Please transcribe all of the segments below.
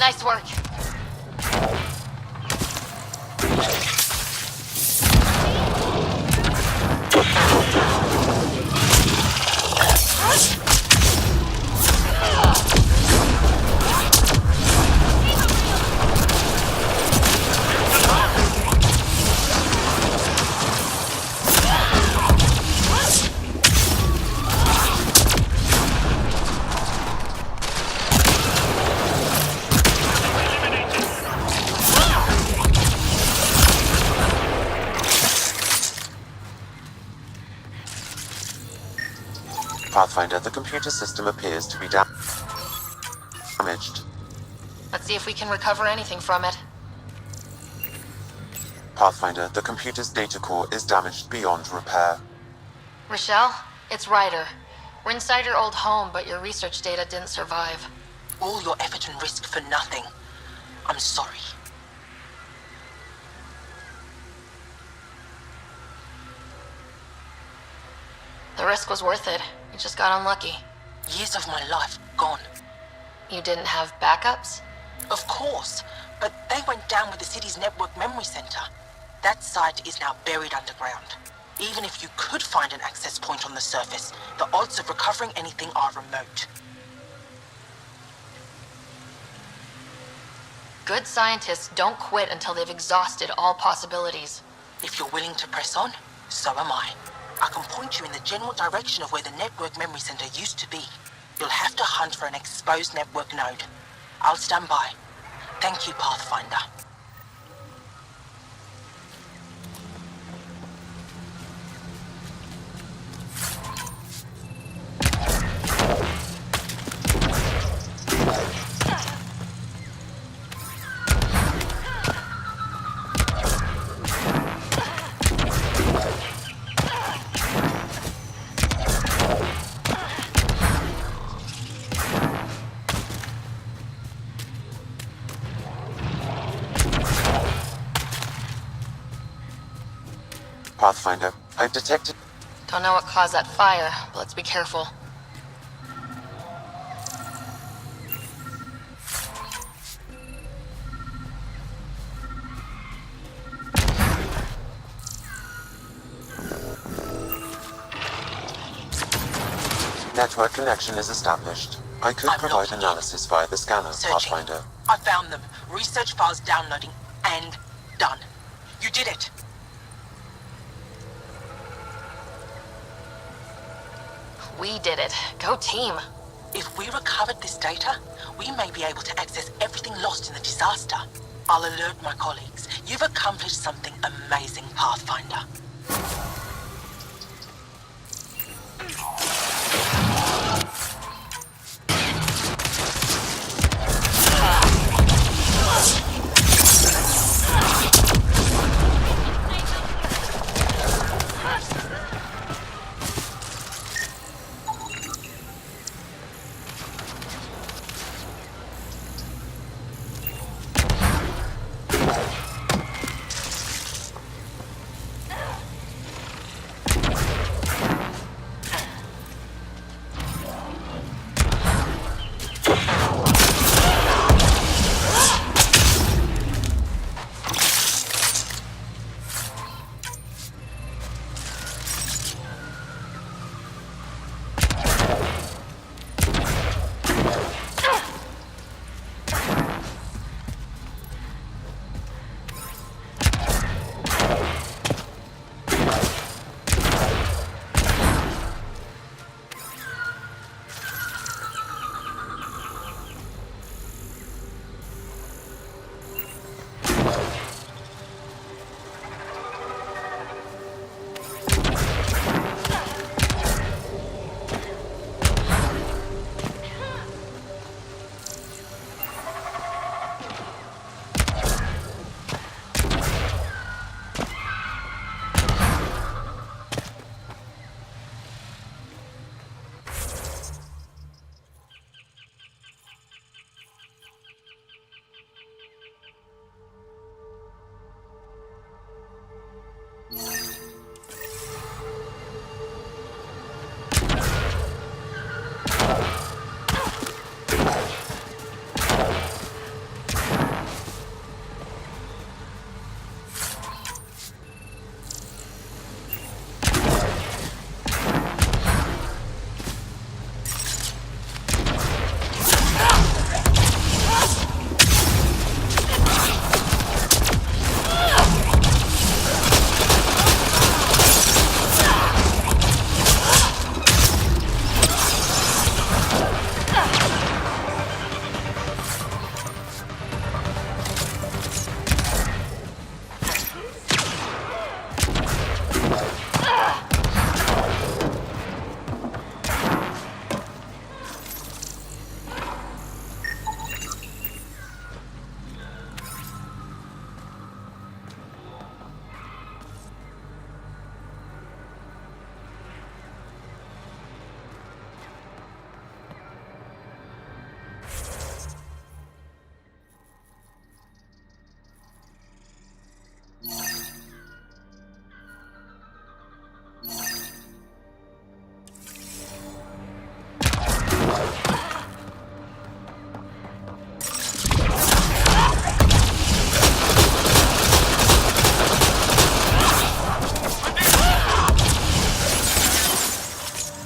Nice work. Pathfinder, the computer system appears to be damaged. Let's see if we can recover anything from it. Pathfinder, the computer's data core is damaged beyond repair. Rochelle, it's Ryder. We're inside your old home, but your research data didn't survive. All your effort and risk for nothing. I'm sorry. The risk was worth it. You just got unlucky. Years of my life gone. You didn't have backups? Of course, but they went down with the city's network memory center. That site is now buried underground. Even if you could find an access point on the surface, the odds of recovering anything are remote. Good scientists don't quit until they've exhausted all possibilities. If you're willing to press on, so am I. I can point you in the general direction of where the network memory center used to be. You'll have to hunt for an exposed network node. I'll stand by. Thank you, Pathfinder. Pathfinder, I've detected... Don't know what caused that fire, but let's be careful. Network connection is established. I could provide analysis via the scanner, Pathfinder. I found them. Research files downloading and done. You did it. We did it. Go team. If we recovered this data, we may be able to access everything lost in the disaster. I'll alert my colleagues. You've accomplished something amazing, Pathfinder.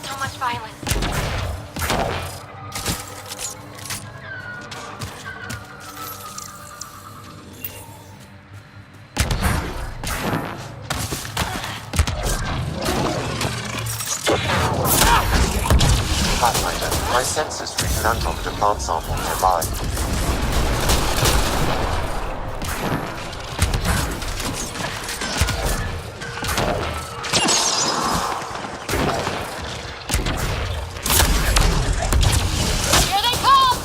So much violence. Pathfinder, my sensors read an Andromeda plant sample nearby. Here they come!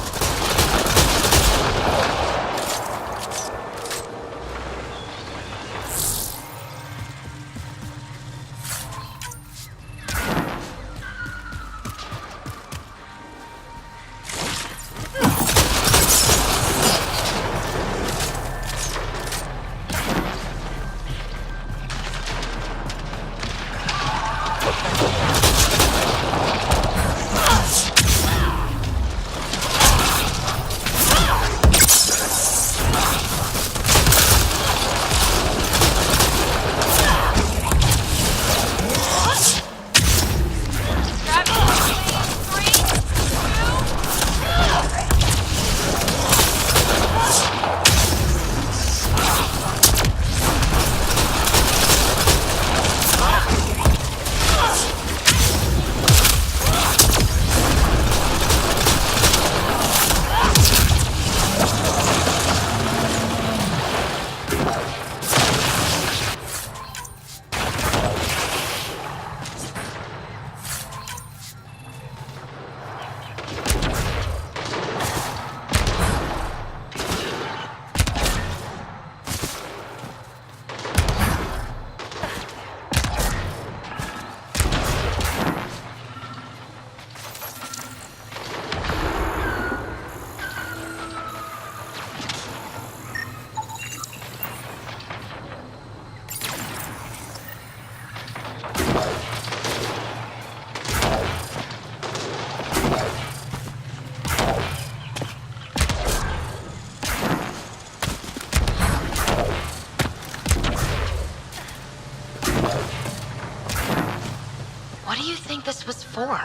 What do you think this was for?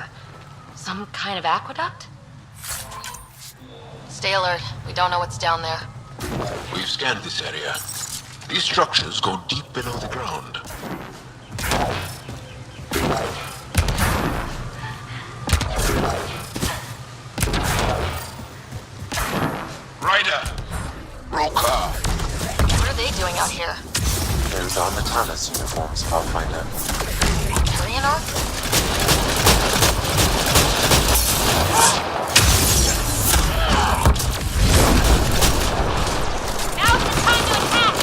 Some kind of aqueduct? Stay alert. We don't know what's down there. We've scanned this area. These structures go deep below the ground. Ryder! Roka! What are they doing out here? Those are Natana's uniforms, Pathfinder. Korean art? Now's the time to attack!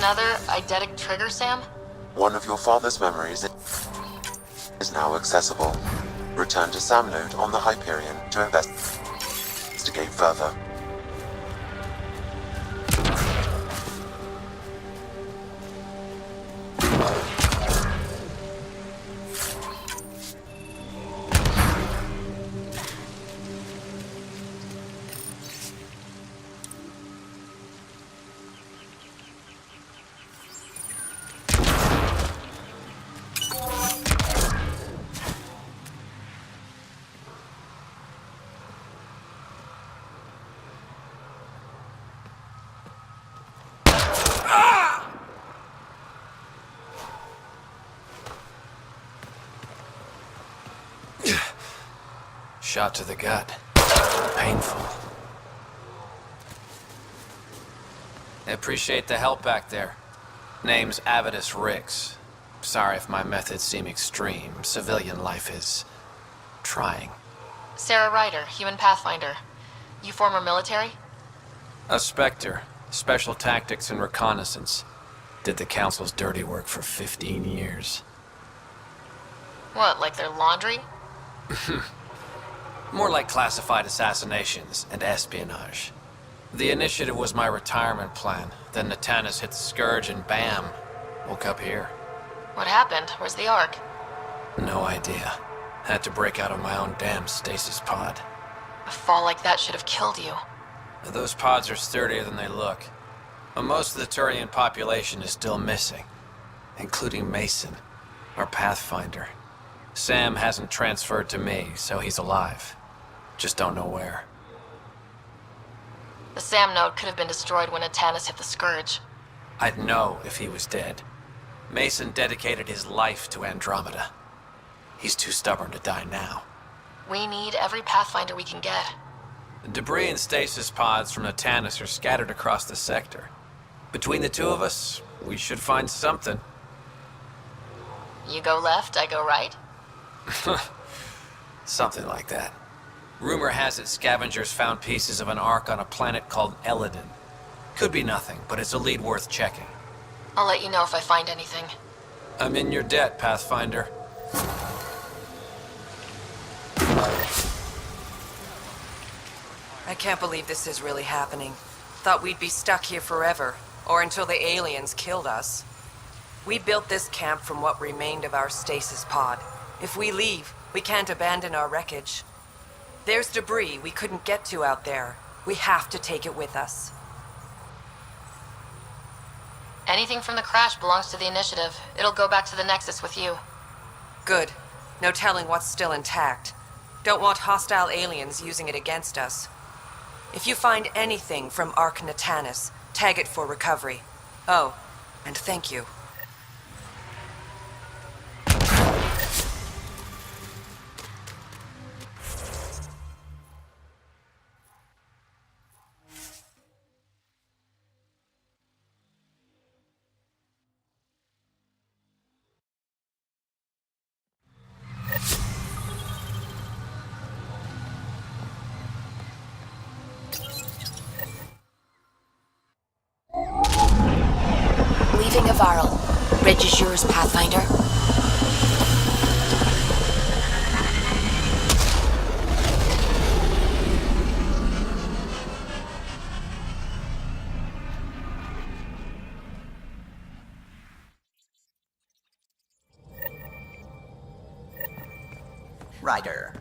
Another eidetic trigger, Sam? One of your father's memories is now accessible. Return to Sam node on the Hyperion to investigate further. Shot to the gut. Painful. I appreciate the help back there. Name's Avidus Rix. Sorry if my methods seem extreme. Civilian life is trying. Sarah Ryder, human pathfinder. You former military? A Spectre. Special tactics and reconnaissance. Did the Council's dirty work for 15 years. What, like their laundry? More like classified assassinations and espionage. The initiative was my retirement plan. Then Natanis hit the Scourge and bam, woke up here. What happened? Where's the Ark? No idea. Had to break out of my own damn stasis pod. A fall like that should have killed you. Those pods are sturdier than they look. But most of the Turian population is still missing, including Mason, our pathfinder. Sam hasn't transferred to me, so he's alive. Just don't know where. The Sam node could have been destroyed when Natanis hit the Scourge. I'd know if he was dead. Mason dedicated his life to Andromeda. He's too stubborn to die now. We need every pathfinder we can get. Debris and stasis pods from Natanis are scattered across the sector. Between the two of us, we should find something. You go left, I go right? Something like that. Rumor has it scavengers found pieces of an Ark on a planet called Eladin. Could be nothing, but it's a lead worth checking. I'll let you know if I find anything. I'm in your debt, Pathfinder. I can't believe this is really happening. Thought we'd be stuck here forever, or until the aliens killed us. We built this camp from what remained of our stasis pod. If we leave, we can't abandon our wreckage. There's debris we couldn't get to out there. We have to take it with us. Anything from the crash belongs to the Initiative. It'll go back to the Nexus with you. Good. No telling what's still intact. Don't want hostile aliens using it against us. If you find anything from Ark Natanis, tag it for recovery. Oh, and thank you. Leaving Avarl. Reg is yours, Pathfinder. Ryder.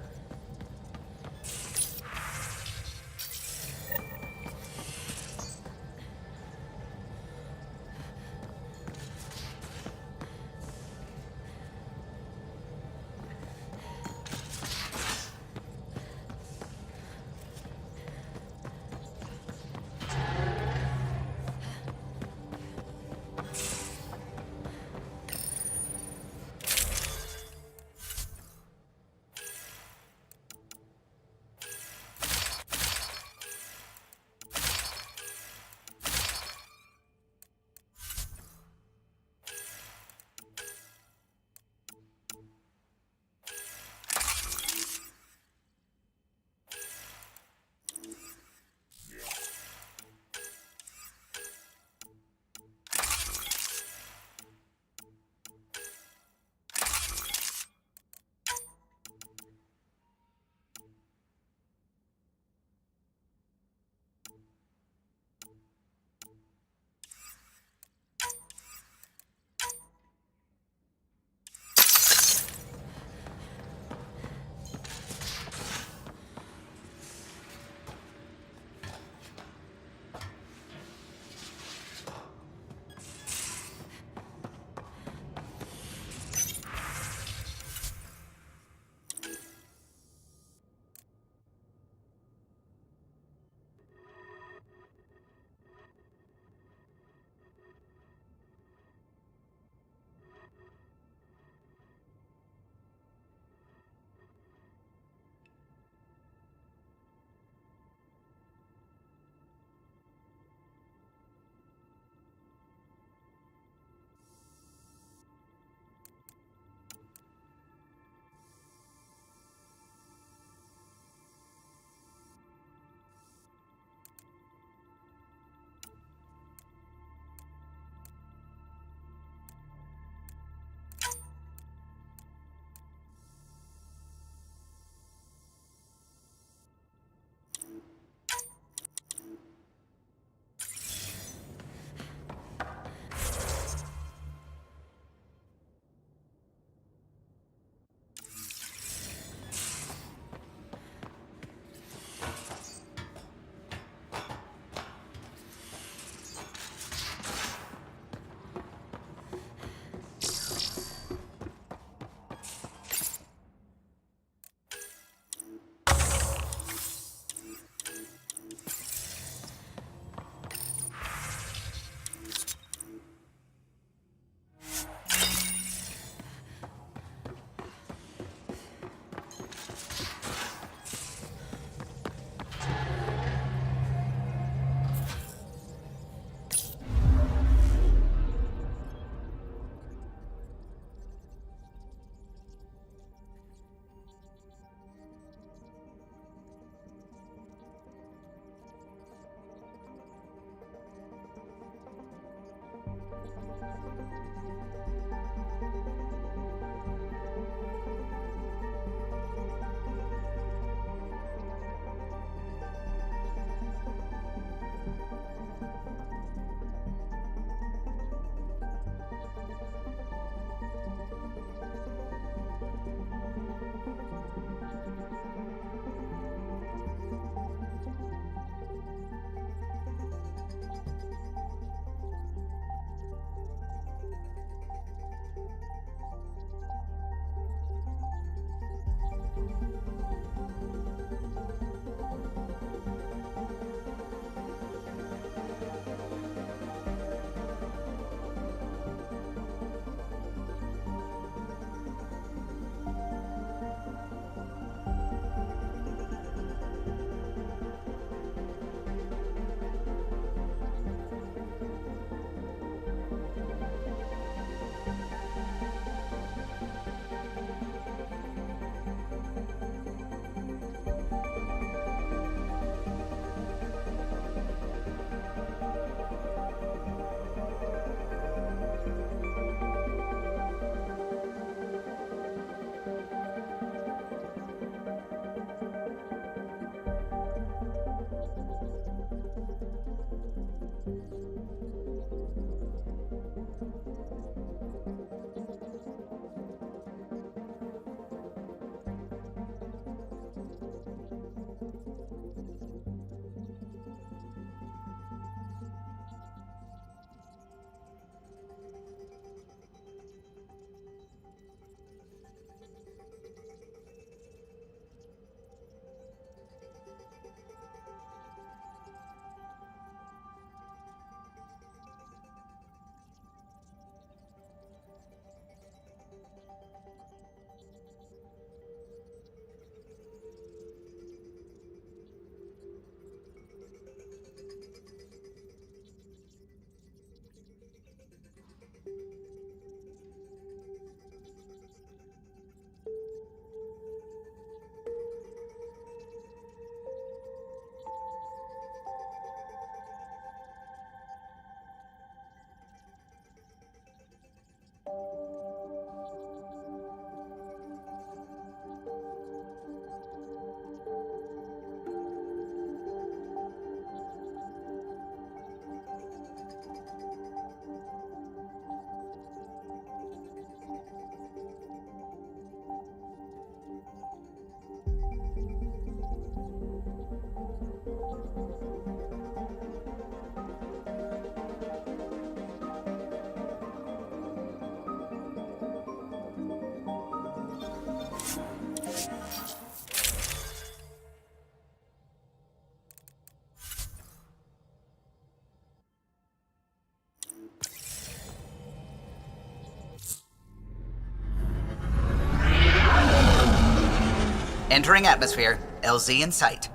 Entering atmosphere. LZ in sight.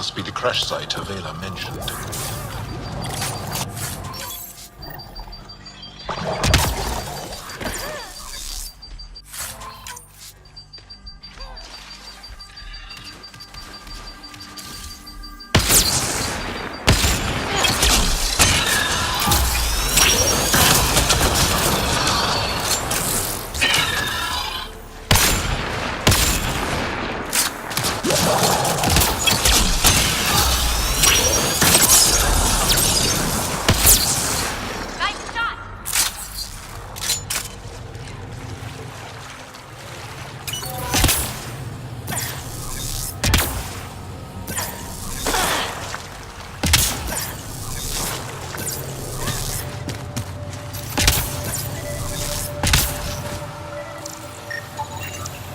must be the crash site Avela mentioned.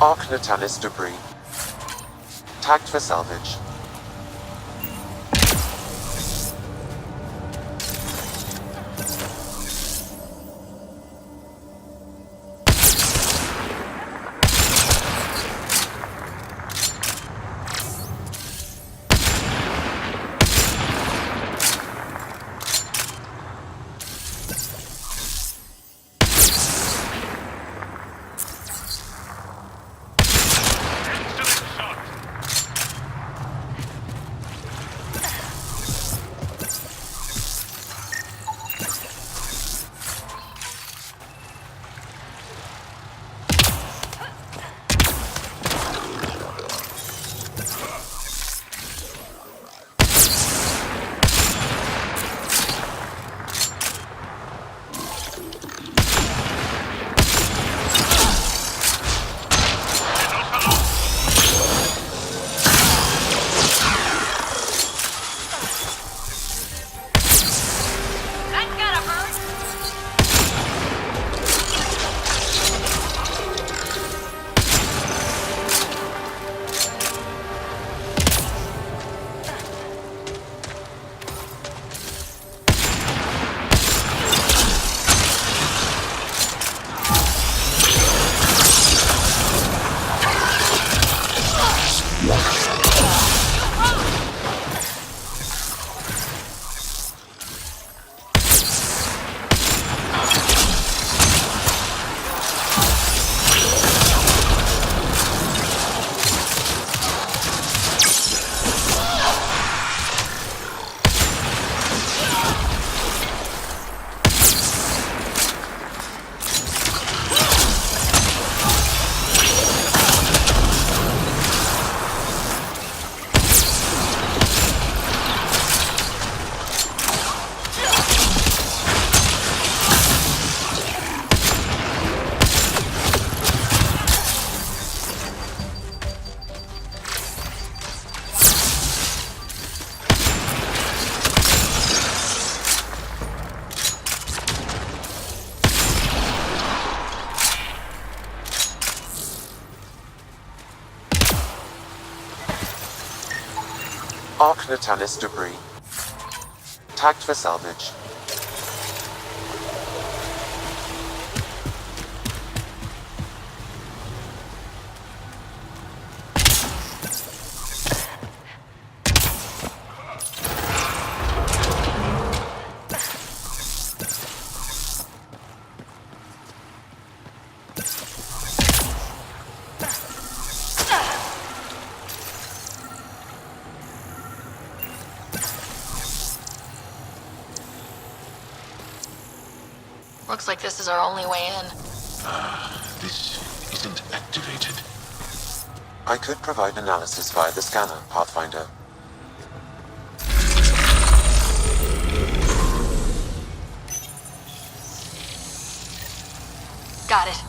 Arc Natalis debris. Tagged for salvage. Arc Natalis debris. Tagged for salvage. Looks like this is our only way in. This isn't activated. I could provide analysis via the scanner, Pathfinder. Got it.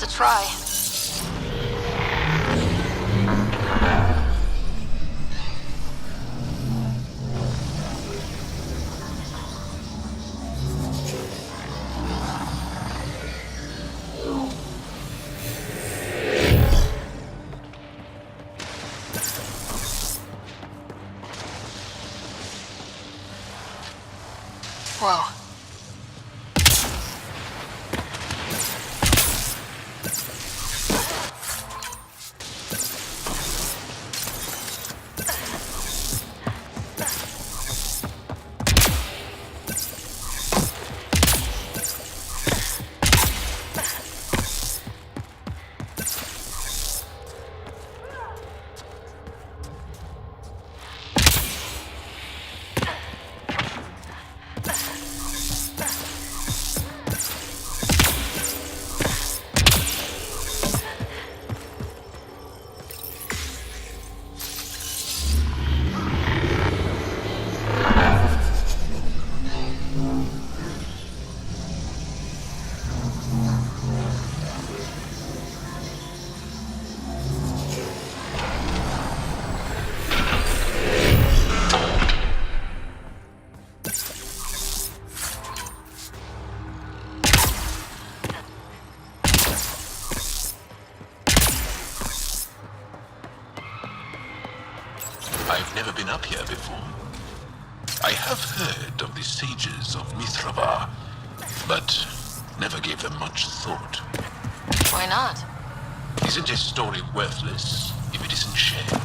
us a try. Whoa. I've never been up here before. I have heard of the sages of Mithravar, but never gave them much thought. Why not? Isn't a story worthless if it isn't shared?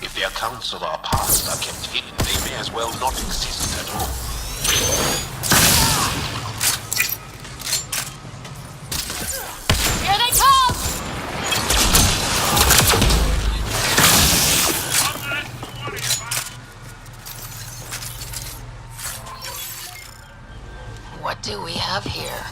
If the accounts of our past are kept hidden, they may as well not exist at all. Here they come! What do we have here?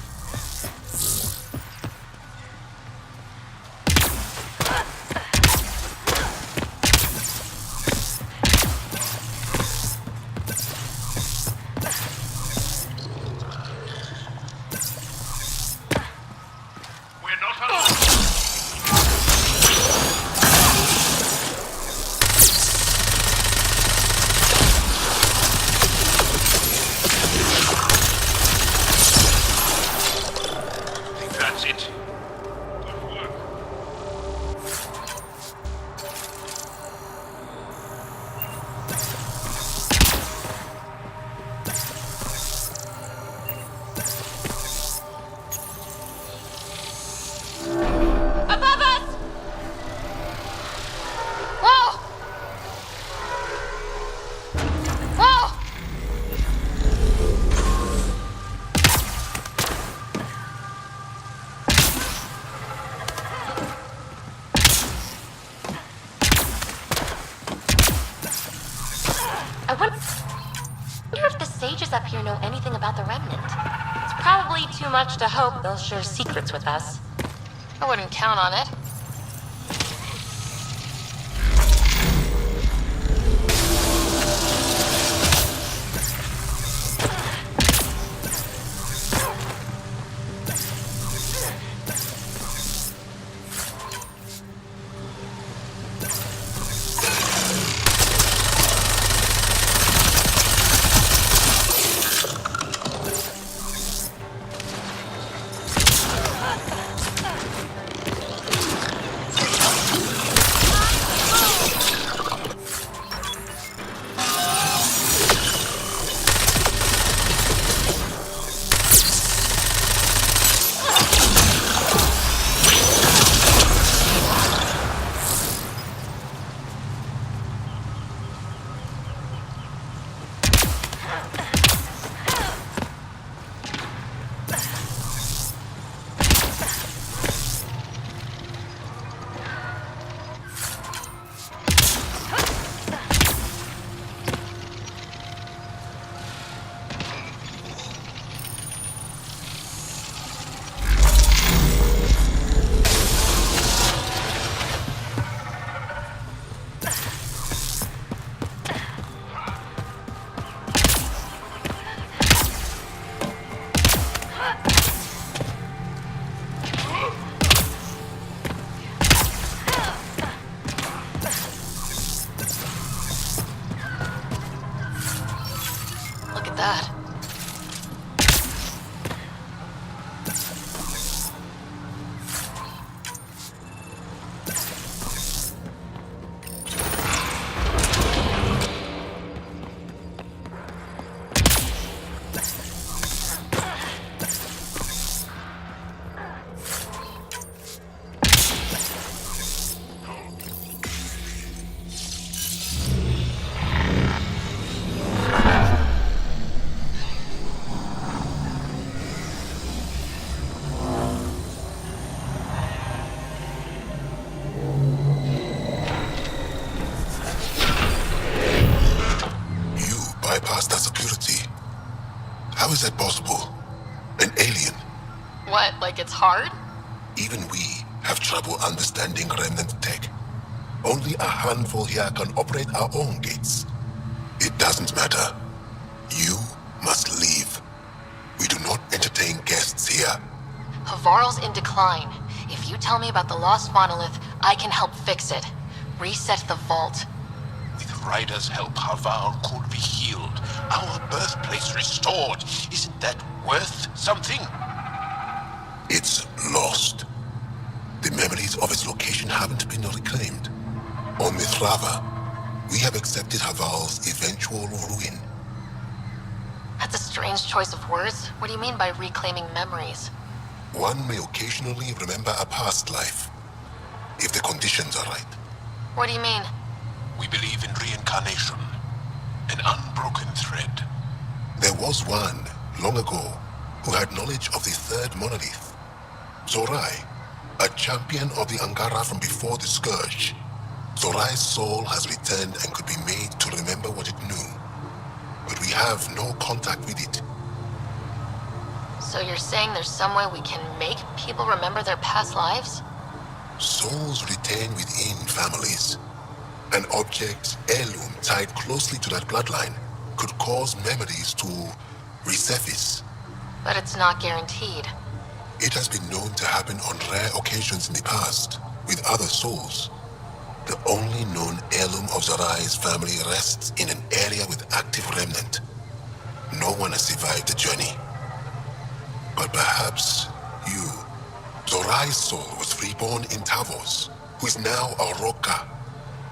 That's it. Above us! Whoa! Whoa! I wonder if the sages up here know anything about the Remnant. It's probably too much to hope they'll share secrets with us. I wouldn't count on it. that. How is that possible? An alien? What, like it's hard? Even we have trouble understanding remnant tech. Only a handful here can operate our own gates. It doesn't matter. You must leave. We do not entertain guests here. Havarl's in decline. If you tell me about the lost monolith, I can help fix it. Reset the vault. With Ryder's help, Havarl could be healed. Our birthplace restored. Isn't that worth something? It's lost. The memories of its location haven't been reclaimed. On Mithrava, we have accepted Havarl's eventual ruin. That's a strange choice of words. What do you mean by reclaiming memories? One may occasionally remember a past life, if the conditions are right. What do you mean? We believe in reincarnation. An unbroken thread. There was one, long ago, who had knowledge of the third monolith. Zorai, a champion of the Angara from before the Scourge. Zorai's soul has returned and could be made to remember what it knew. But we have no contact with it. So you're saying there's some way we can make people remember their past lives? Souls retain within families. An object, heirloom tied closely to that bloodline could cause memories to resurface. But it's not guaranteed. It has been known to happen on rare occasions in the past, with other souls. The only known heirloom of Zorai's family rests in an area with active remnant. No one has survived the journey. But perhaps you. Zorai's soul was reborn in Tavos, who is now a Roka.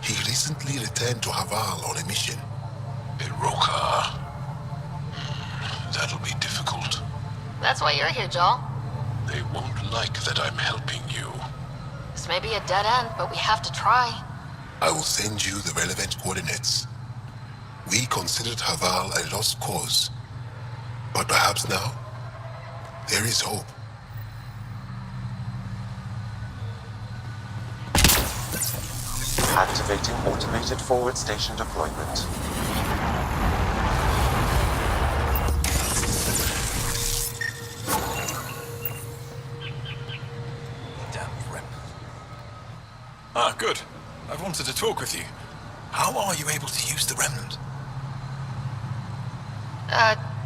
He recently returned to Havarl on a mission. Roka. That'll be difficult. That's why you're here, Joel. They won't like that I'm helping you. This may be a dead end, but we have to try. I will send you the relevant coordinates. We considered Havarl a lost cause, but perhaps now, there is hope. Activating automated forward station deployment. Damn remnant. Ah, good. I wanted to talk with you. How are you able to use the remnant?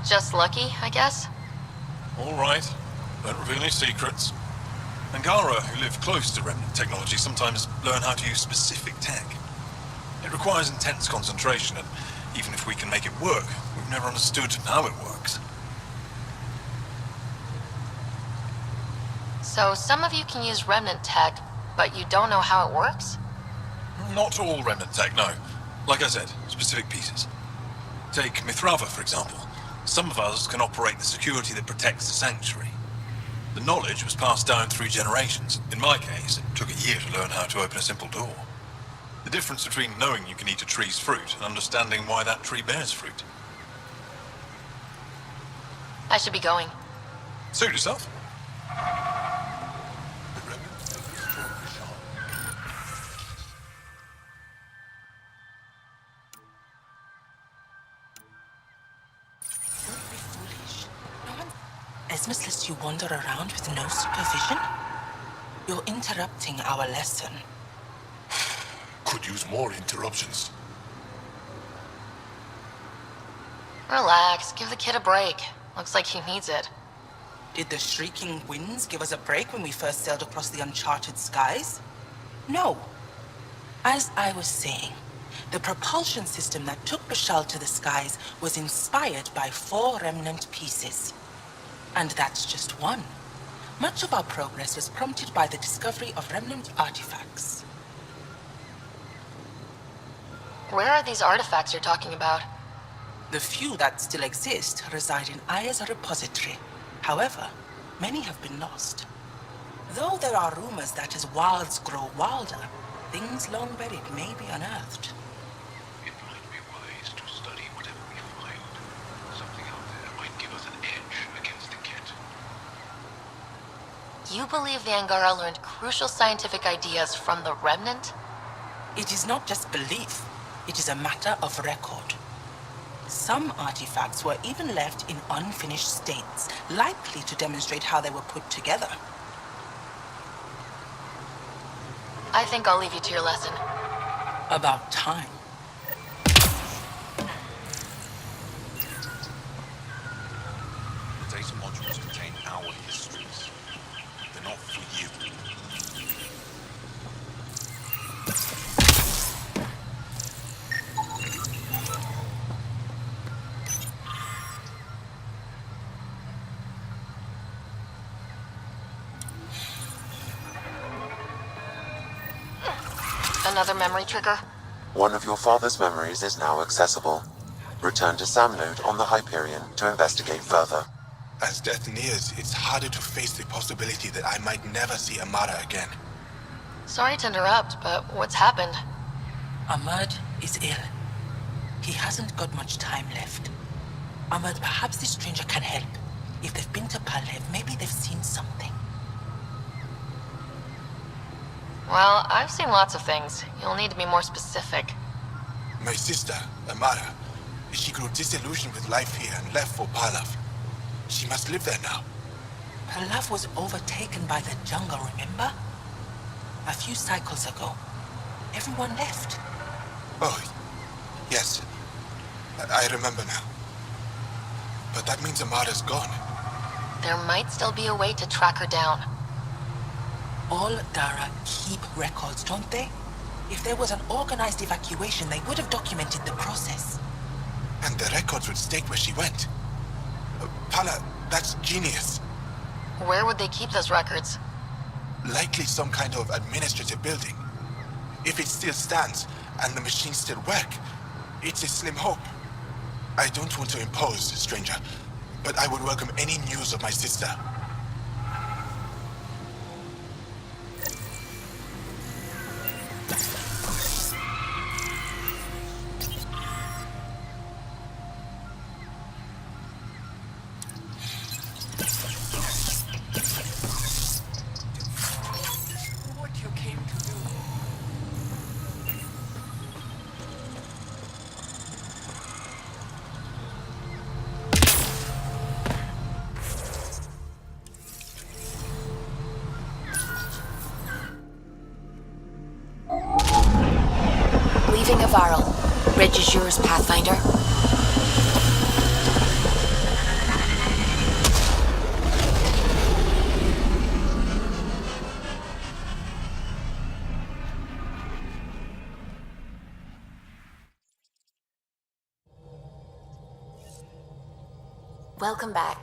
Just lucky, I guess? All right. Don't reveal any secrets. Angara, who live close to remnant technology, sometimes learn how to use specific tech. It requires intense concentration, and even if we can make it work, we've never understood how it works. So some of you can use remnant tech, but you don't know how it works? Not all remnant tech, no. Like I said, specific pieces. Take Mithrava, for example. Some of us can operate the security that protects the sanctuary. The knowledge was passed down through generations. In my case, it took a year to learn how to open a simple door. The difference between knowing you can eat a tree's fruit and understanding why that tree bears fruit. I should be going. Suit yourself. Esmus lets you wander around with no supervision? You're interrupting our lesson. Could use more interruptions. Relax, give the kid a break. Looks like he needs it. Did the shrieking winds give us a break when we first sailed across the uncharted skies? No. As I was saying, The propulsion system that took Bashal to the skies was inspired by 4 remnant pieces. And that's just one. Much of our progress was prompted by the discovery of remnant artifacts. Where are these artifacts you're talking about? The few that still exist reside in Aya's repository. However, many have been lost. Though there are rumors that as wilds grow wilder, things long buried may be unearthed. It might be wise to study whatever we find. Something out there might give us an edge against the kit. You believe the Angara learned crucial scientific ideas from the Remnant? It is not just belief, it is a matter of record. Some artifacts were even left in unfinished states, likely to demonstrate how they were put together. I think I'll leave you to your lesson. About time. The data modules contain our histories. They're not for you. Another memory trigger? One of your father's memories is now accessible. Return to Sam Node on the Hyperion to investigate further. As death nears, it's harder to face the possibility that I might never see Amara again. Sorry to interrupt, but what's happened? Ahmad is ill. He hasn't got much time left. Ahmad, perhaps this stranger can help. If they've been to Palev, maybe they've seen something. Well, I've seen lots of things. You'll need to be more specific. My sister, Amara, she grew disillusioned with life here and left for Palav. She must live there now. Palev was overtaken by the jungle, remember? A few cycles ago. Everyone left. Oh, yes. I remember now. But that means Amara's gone. There might still be a way to track her down. All Dara keep records, don't they? If there was an organized evacuation, they would have documented the process. And the records would state where she went. Pala, that's genius. Where would they keep those records? Likely some kind of administrative building. If it still stands, and the machines still work, it's a slim hope. I don't want to impose, stranger, but I would welcome any news of my sister. What you came to do. Leaving Avaril. Reg is yours, Pathfinder. Welcome back.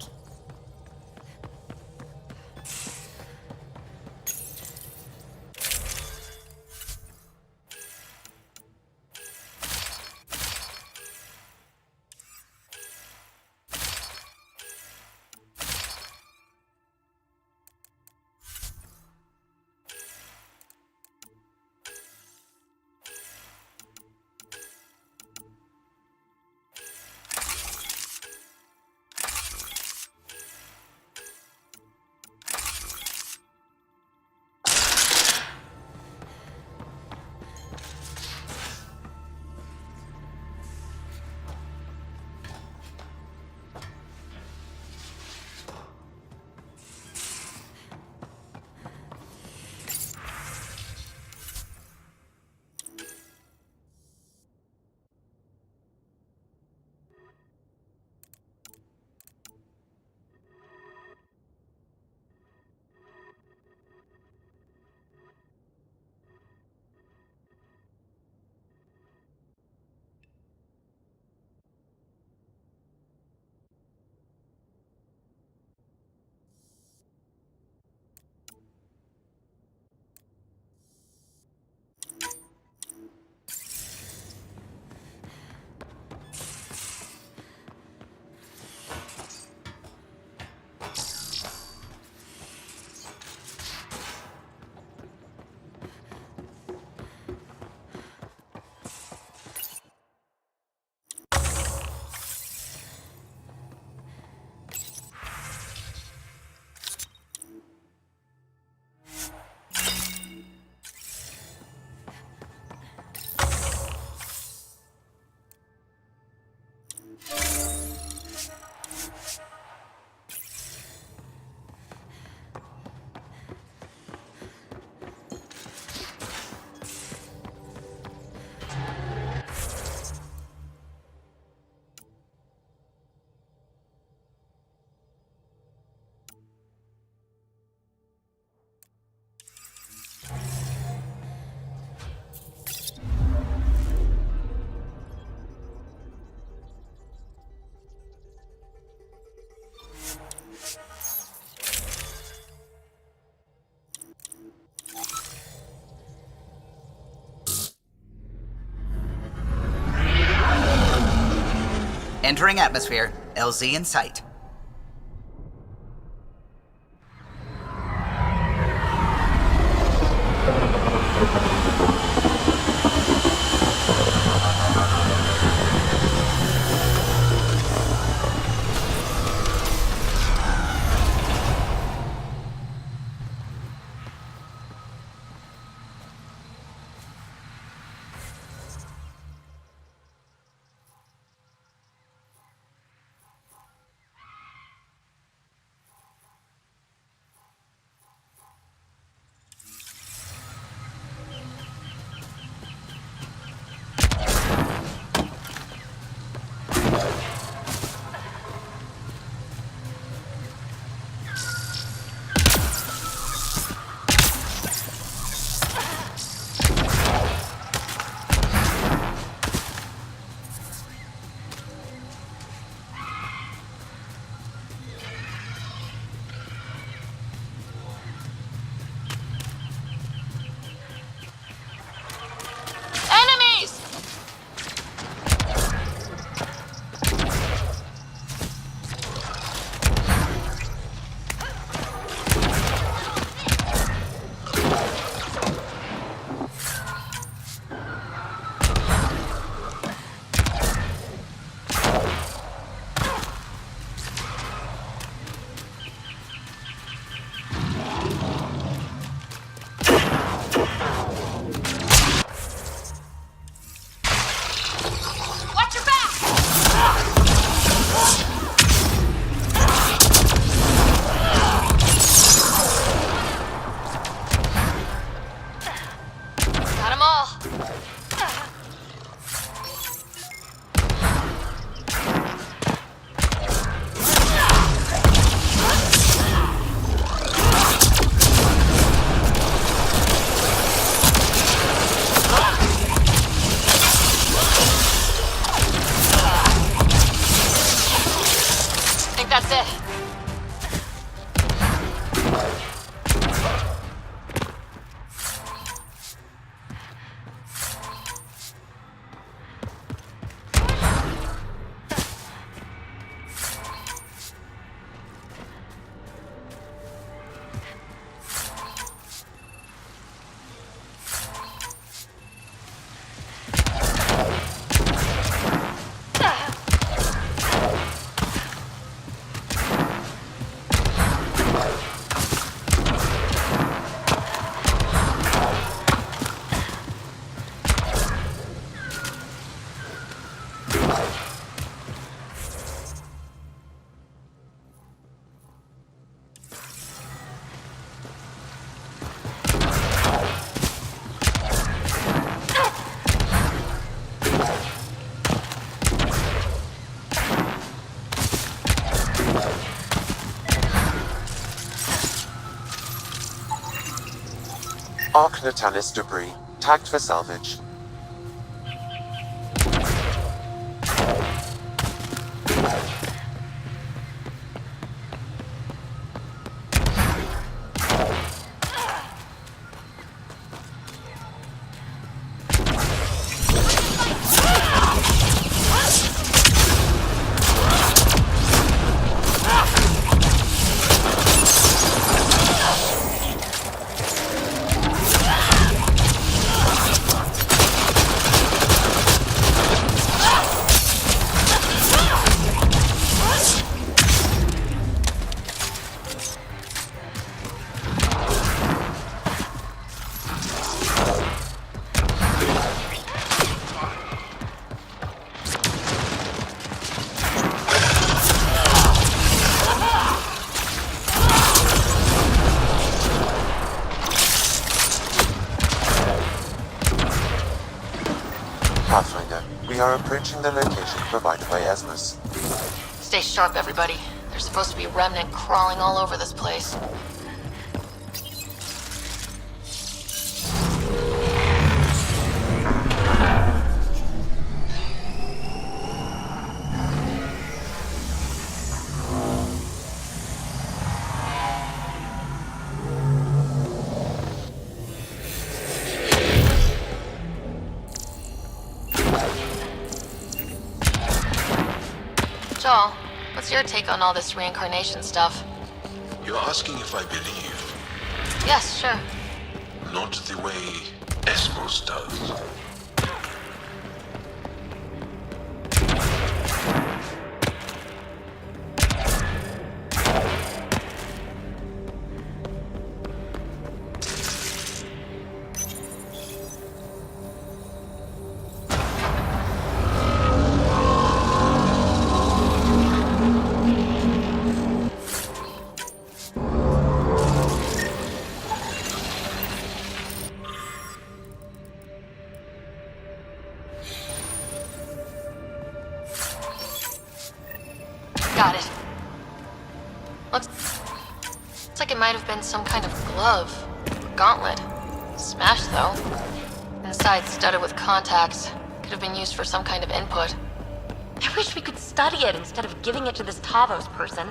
Entering atmosphere. LZ in sight. That's it. Arc Natalis debris, tagged for salvage. Pathfinder, we are approaching the location provided by Esmus. Stay sharp, everybody. There's supposed to be a remnant crawling all over this place. Joel, what's your take on all this reincarnation stuff? You're asking if I believe, Yes, sure. not the way Esmos does. Got it. Looks like it might have been some kind of glove. Gauntlet. Smashed, though. Inside studded with contacts. Could have been used for some kind of input. I wish we could study it instead of giving it to this Tavos person.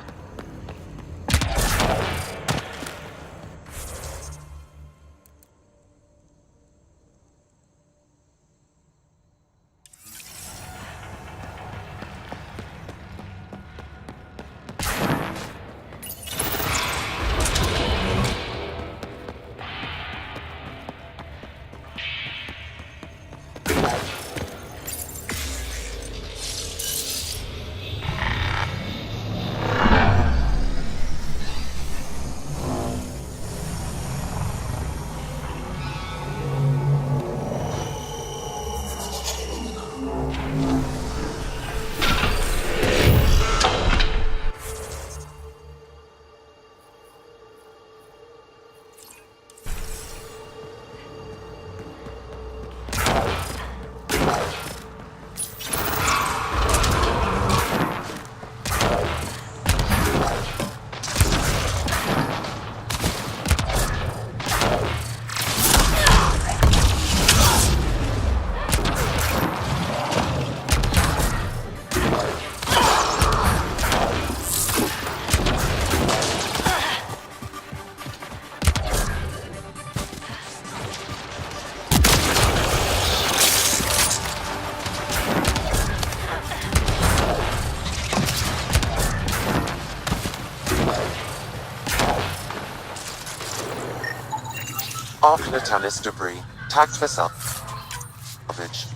Arc Natalis debris, tagged for salvage.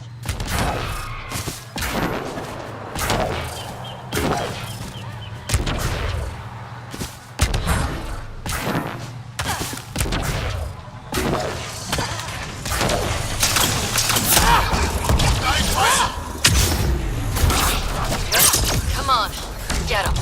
Come on, get him.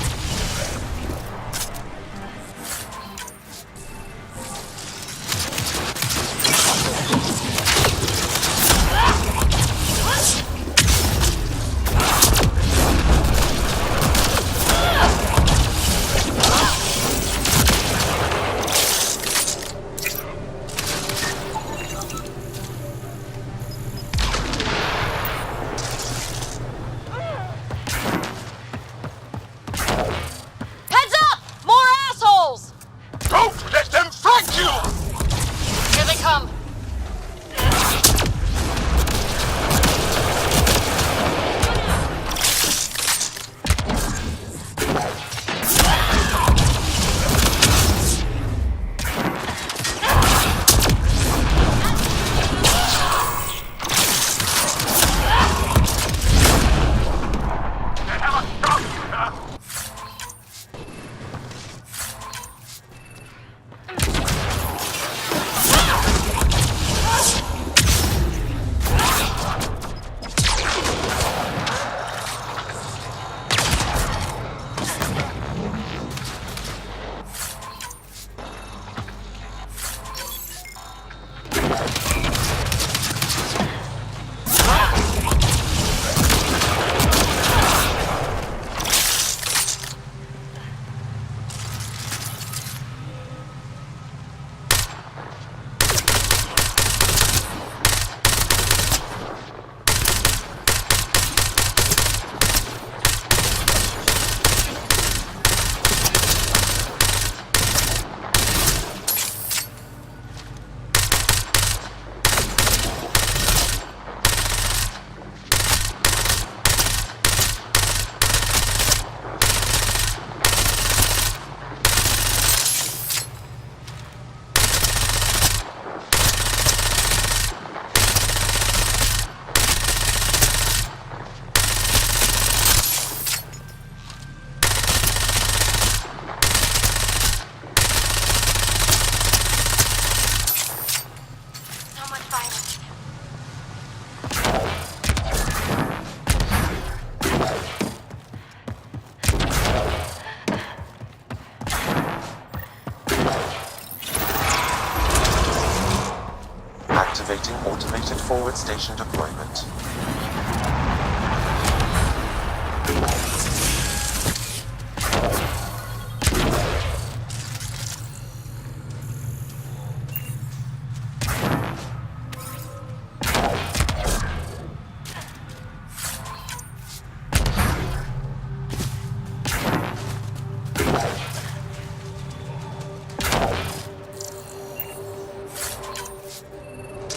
Activating automated forward station deployment.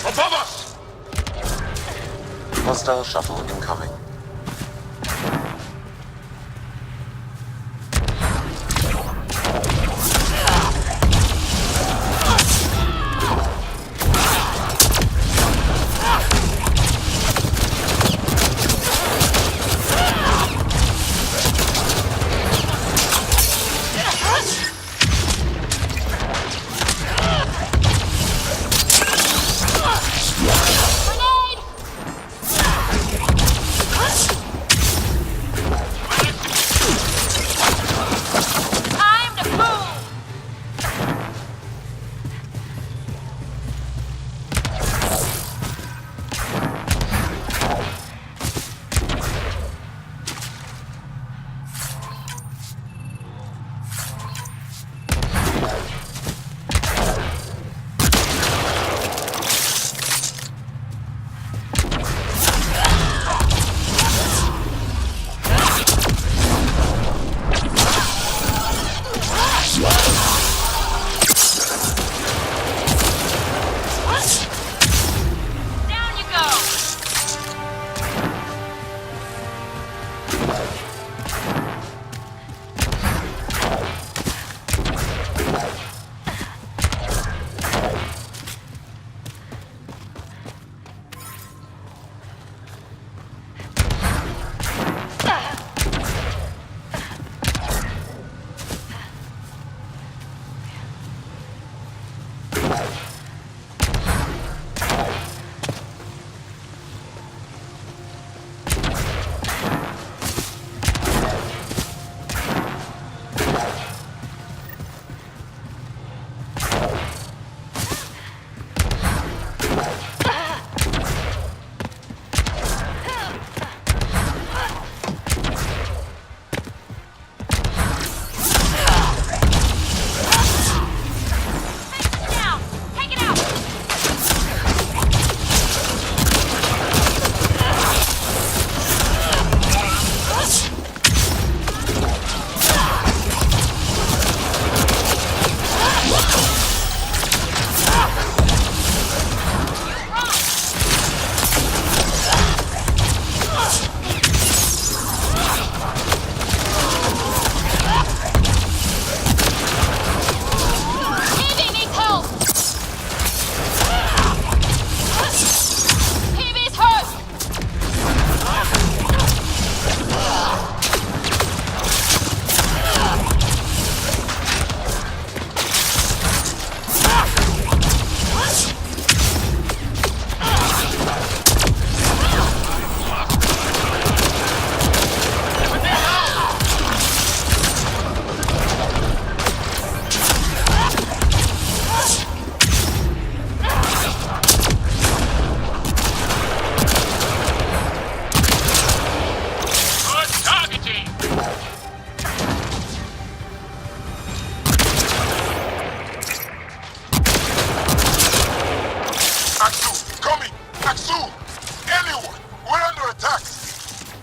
Above us! Hostile shuttle incoming.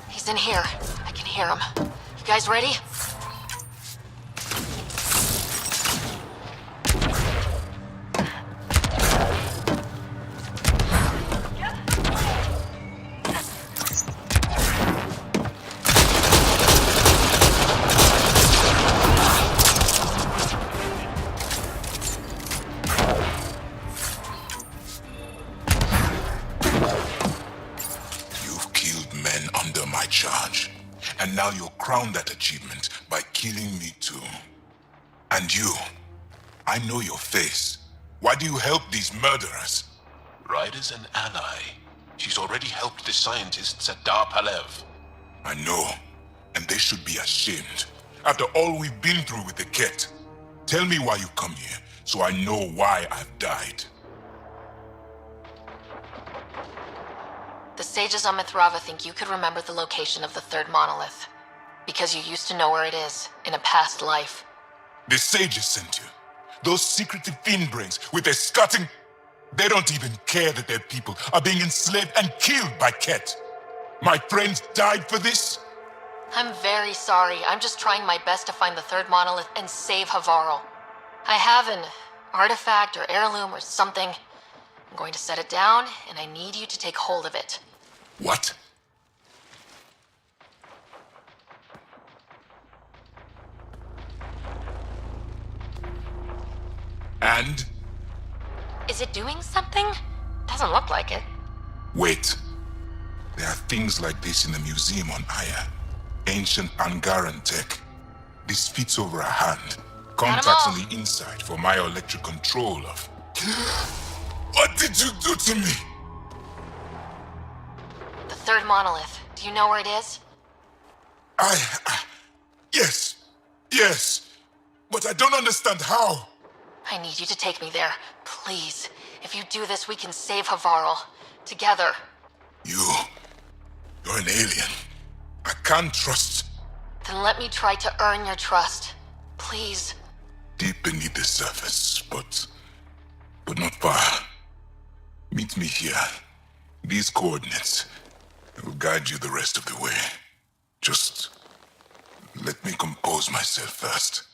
He's in here. I can hear him. You guys ready? You've killed men under my charge, and now you'll crown that achievement by killing me too. And you, I know your face. Why do you help these murderers? Ryder's an ally. She's already helped the scientists at Dar Palev. I know, and they should be ashamed. After all we've been through with the Ket. Tell me why you come here, so I know why I've died. sages on Mithrava think you could remember the location of the third monolith. Because you used to know where it is, in a past life. The sages sent you. Those secretive fiend-brains with their scutting... They don't even care that their people are being enslaved and killed by Ket. My friends died for this? I'm very sorry. I'm just trying my best to find the third monolith and save Havarl. I have an artifact or heirloom or something. I'm going to set it down, and I need you to take hold of it. What? And? Is it doing something? Doesn't look like it. Wait. There are things like this in the museum on Aya. Ancient Angaran tech. This fits over a hand. Contacts on the inside for myoelectric control of... What did you do to me? The third monolith. Do you know where it is? Yes. Yes. But I don't understand how. I need you to take me there. Please. If you do this, we can save Havarl. Together. You're an alien. I can't trust... Then let me try to earn your trust. Please. Deep beneath the surface, but not far. Meet me here. These coordinates. I will guide you the rest of the way. Just let me compose myself first.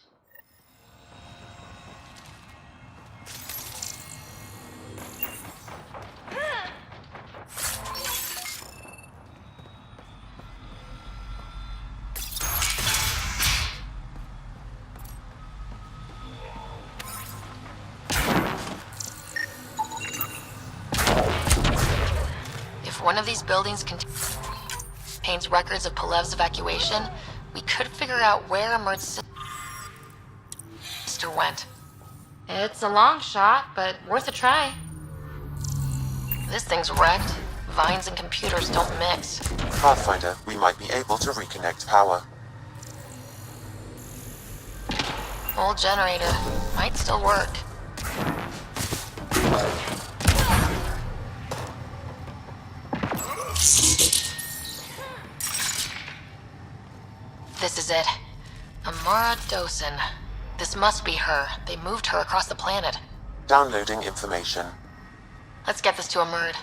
If one of these buildings contains records of Palev's evacuation, we could figure out where Emert's sister went. It's a long shot, but worth a try. This thing's wrecked. Vines and computers don't mix. Pathfinder, we might be able to reconnect power. Old generator. Might still work. This is it. Amara Dosen. This must be her. They moved her across the planet. Downloading information. Let's get this to Amurd.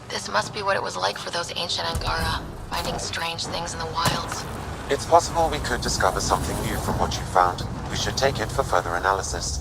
This must be what it was like for those ancient Angara, finding strange things in the wilds. It's possible we could discover something new from what you found. We should take it for further analysis.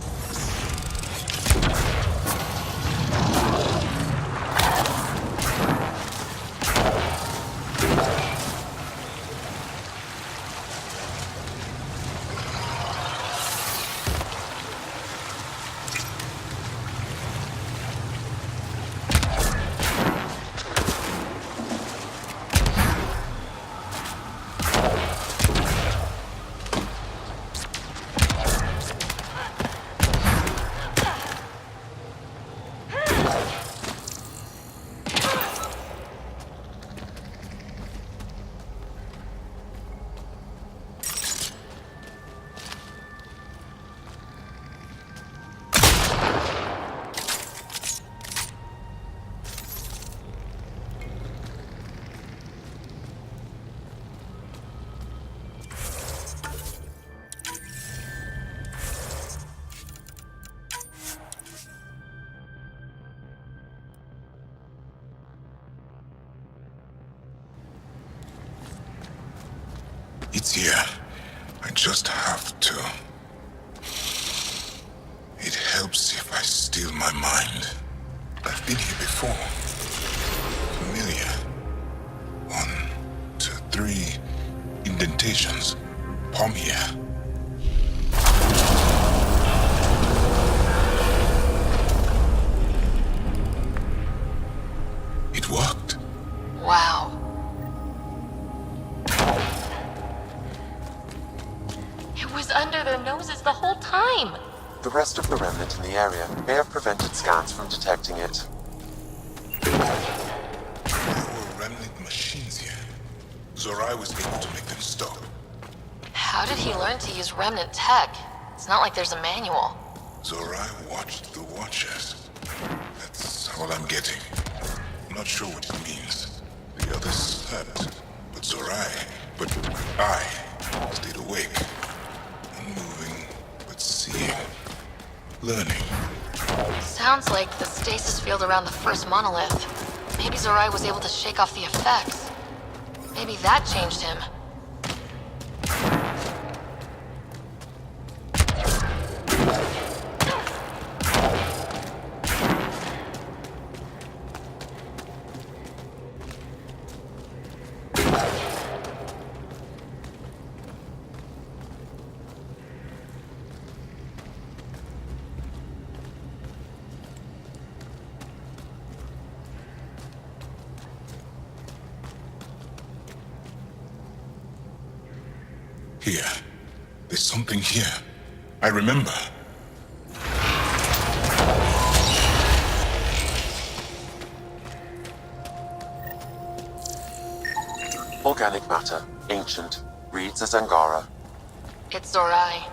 It's here. I just have to. It helps if I still my mind. I've been here before. Familiar. 1, 2, 3 indentations. Palm here. It worked. Wow. It was under their noses the whole time. The rest of the remnant in the area may have prevented scans from detecting it. There were remnant machines here. Zorai was able to make them stop. How did he learn to use remnant tech? It's not like there's a manual. Zorai watched the Watchers. That's all I'm getting. I'm not sure what it means. The others slept, but I stayed awake. Unmoving, but seeing. Learning. Sounds like the stasis field around the first monolith. Maybe Zorai was able to shake off the effects. Maybe that changed him. Here. There's something here. I remember. Organic matter, ancient, reads as Angara. It's Zorai.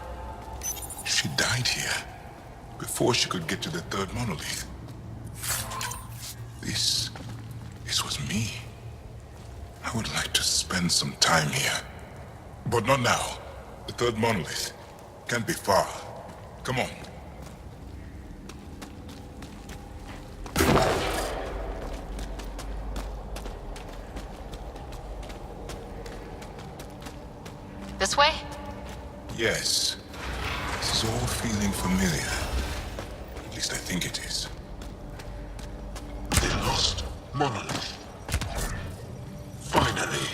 She died here. Before she could get to the third monolith. This was me. I would like to spend some time here. But not now. The third monolith. Can't be far. Come on. This way? Yes. This is all feeling familiar. At least I think it is. The lost monolith. Finally.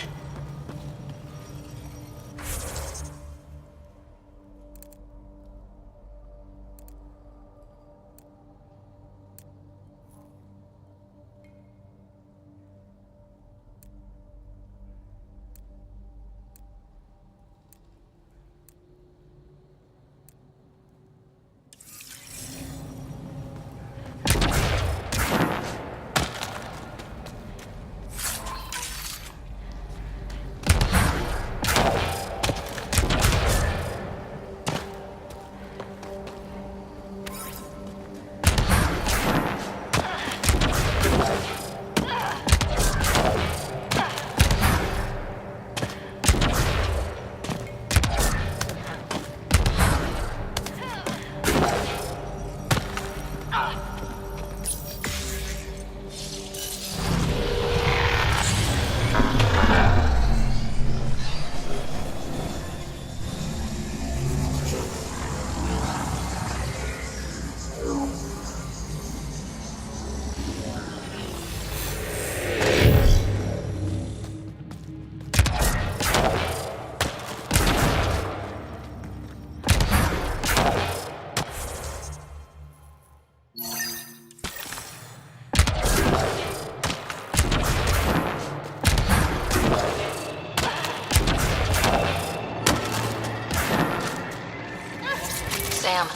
Sam,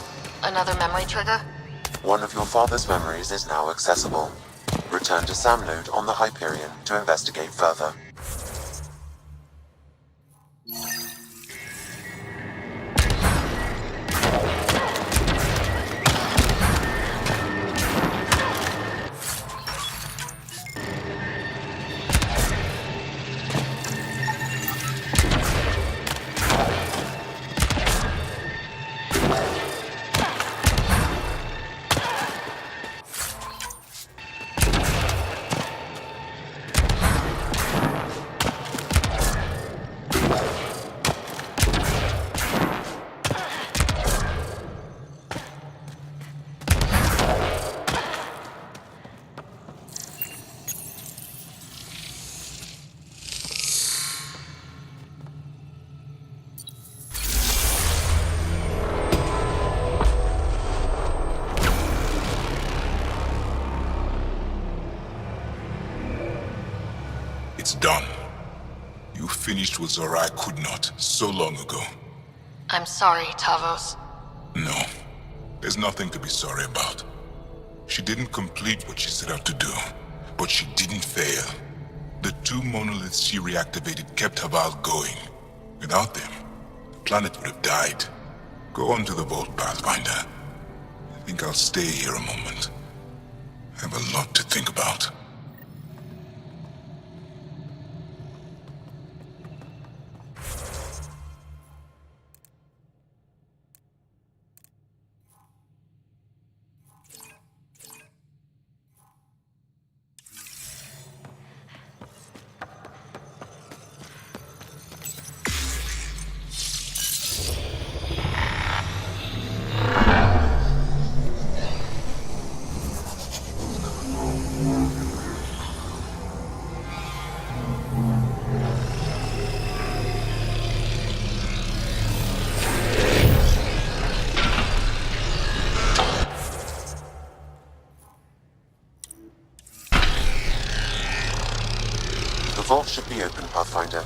another memory trigger? One of your father's memories is now accessible. Return to Sam Node on the Hyperion to investigate further. It's done. You finished what Zorai could not so long ago. I'm sorry, Tavos. No, there's nothing to be sorry about. She didn't complete what she set out to do, but she didn't fail. The two monoliths she reactivated kept Haval going. Without them, the planet would have died. Go on to the vault, Pathfinder. I think I'll stay here a moment. I have a lot to think about. The vault should be open, Pathfinder.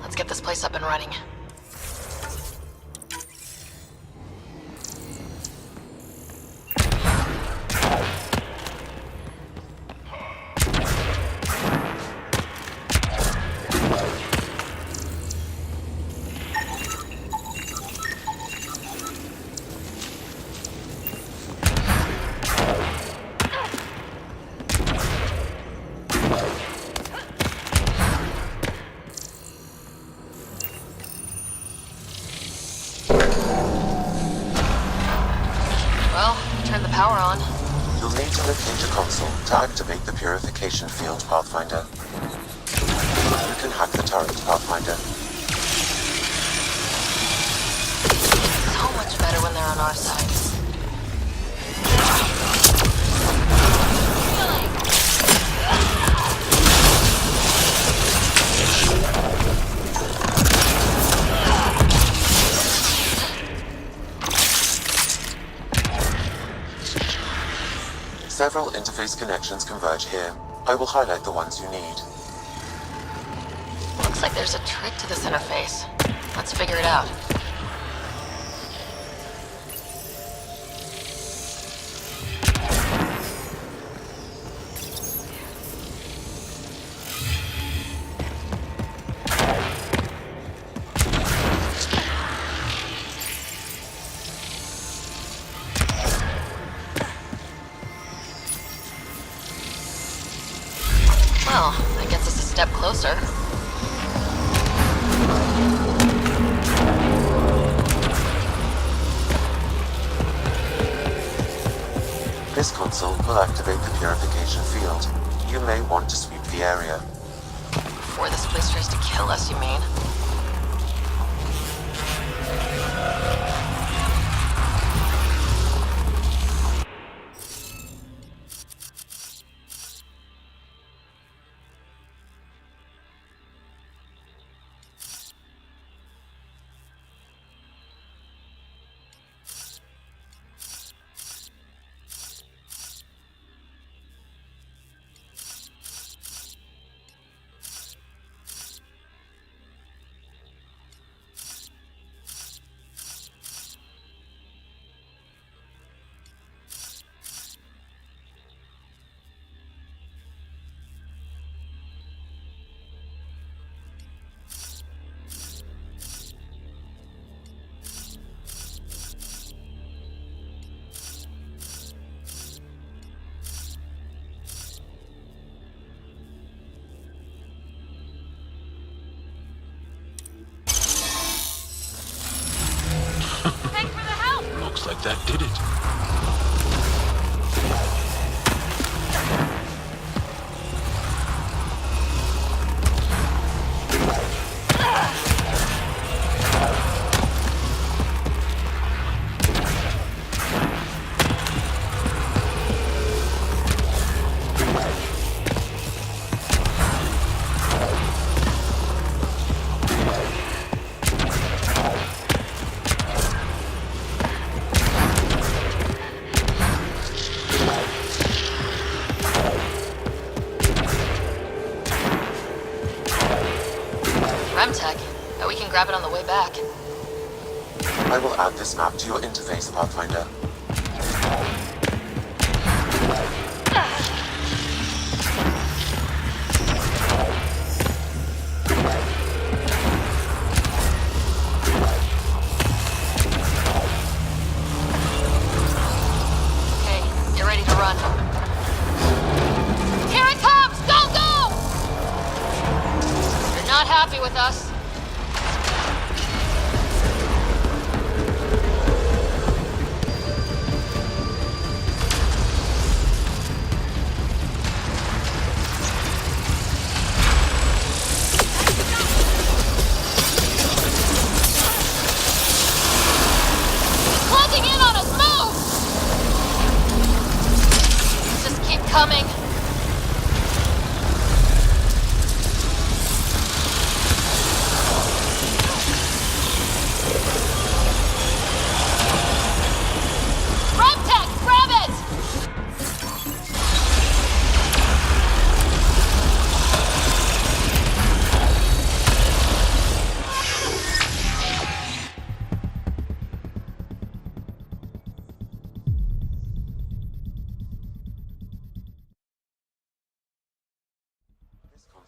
Let's get this place up and running. Turn the power on. You'll need to locate your console to activate the purification field, Pathfinder. You can hack the turret, Pathfinder. So much better when they're on our side. Several interface connections converge here. I will highlight the ones you need. Looks like there's a trick to this interface. Let's figure it out. Well, that gets us a step closer. This console will activate the purification field. You may want to sweep the area. Before this place tries to kill us, you mean? Looks like that did it. Remtech. Bet we can grab it on the way back. I will add this map to your interface, Pathfinder. Okay, get ready to run. Here it comes! Go, go! You're not happy with us. Closing in on us! Move! Just keep coming.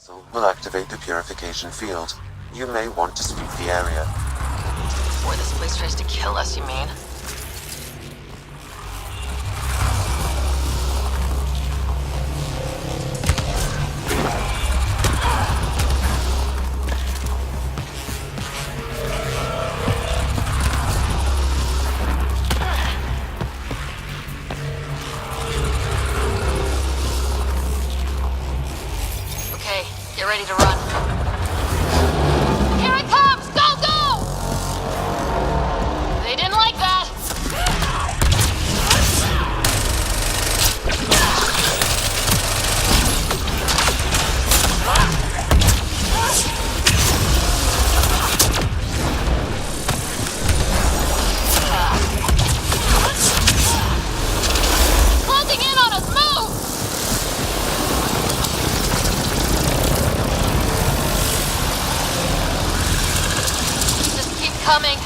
Console will activate the purification field. You may want to sweep the area. Before this place tries to kill us, you mean? Okay, get ready to run. Here it comes! Go, go! They didn't like that. Closing in on us! Move! Just keep coming.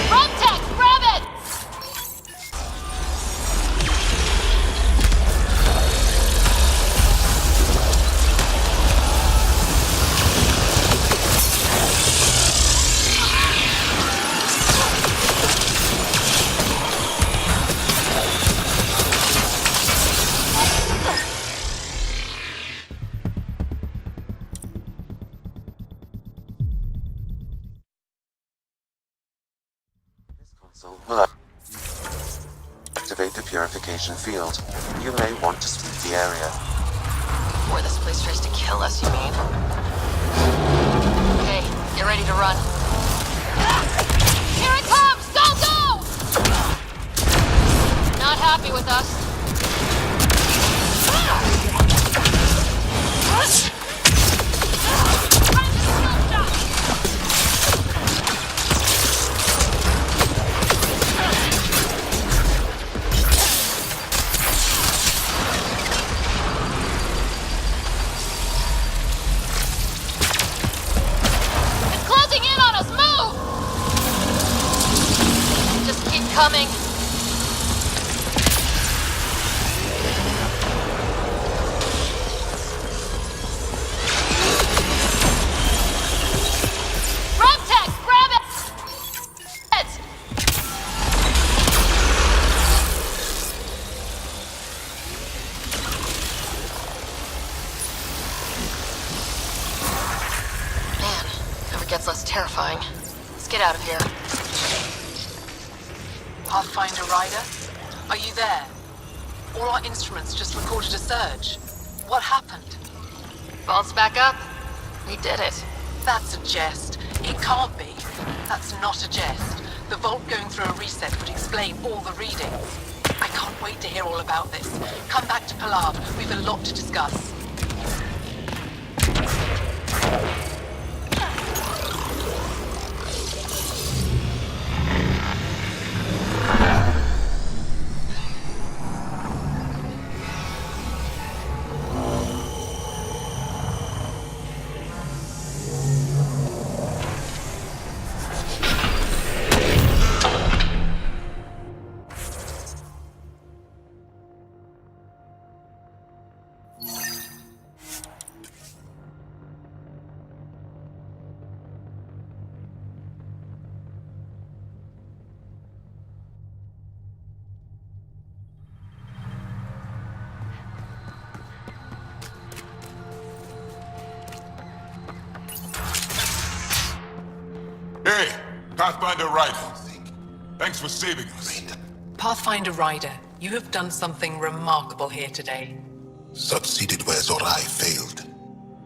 Rumtech, grab it! Console will activate the purification field. You may want to sweep the area. Before this place tries to kill us, you mean? Okay, get ready to run. Here it comes! Go, go! Not happy with us. It's closing in on us! Move! Just keep coming. Rumtech, grab it! Man, never gets less terrifying. Let's get out of here. Pathfinder Rider, are you there? All our instruments just recorded a surge. What happened? Vault's back up. We did it. That's a jest. It can't be. That's not a jest. The vault going through a reset would explain all the readings. I can't wait to hear all about this. Come back to Palav. We've a lot to discuss. Hey, Pathfinder Rider. Thanks for saving us. Pathfinder Rider, you have done something remarkable here today. Succeeded where Zorai failed.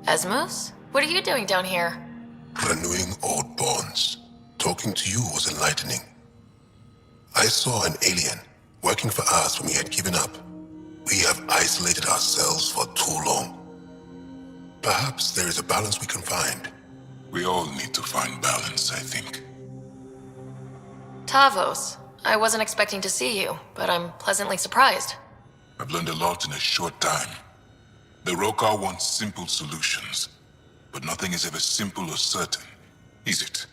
Asmus? What are you doing down here? Renewing old bonds. Talking to you was enlightening. I saw an alien working for us when we had given up. We have isolated ourselves for too long. Perhaps there is a balance we can find. We all need to find balance, I think. Tavos. I wasn't expecting to see you, but I'm pleasantly surprised. I've learned a lot in a short time. The Rokar wants simple solutions, but nothing is ever simple or certain, is it?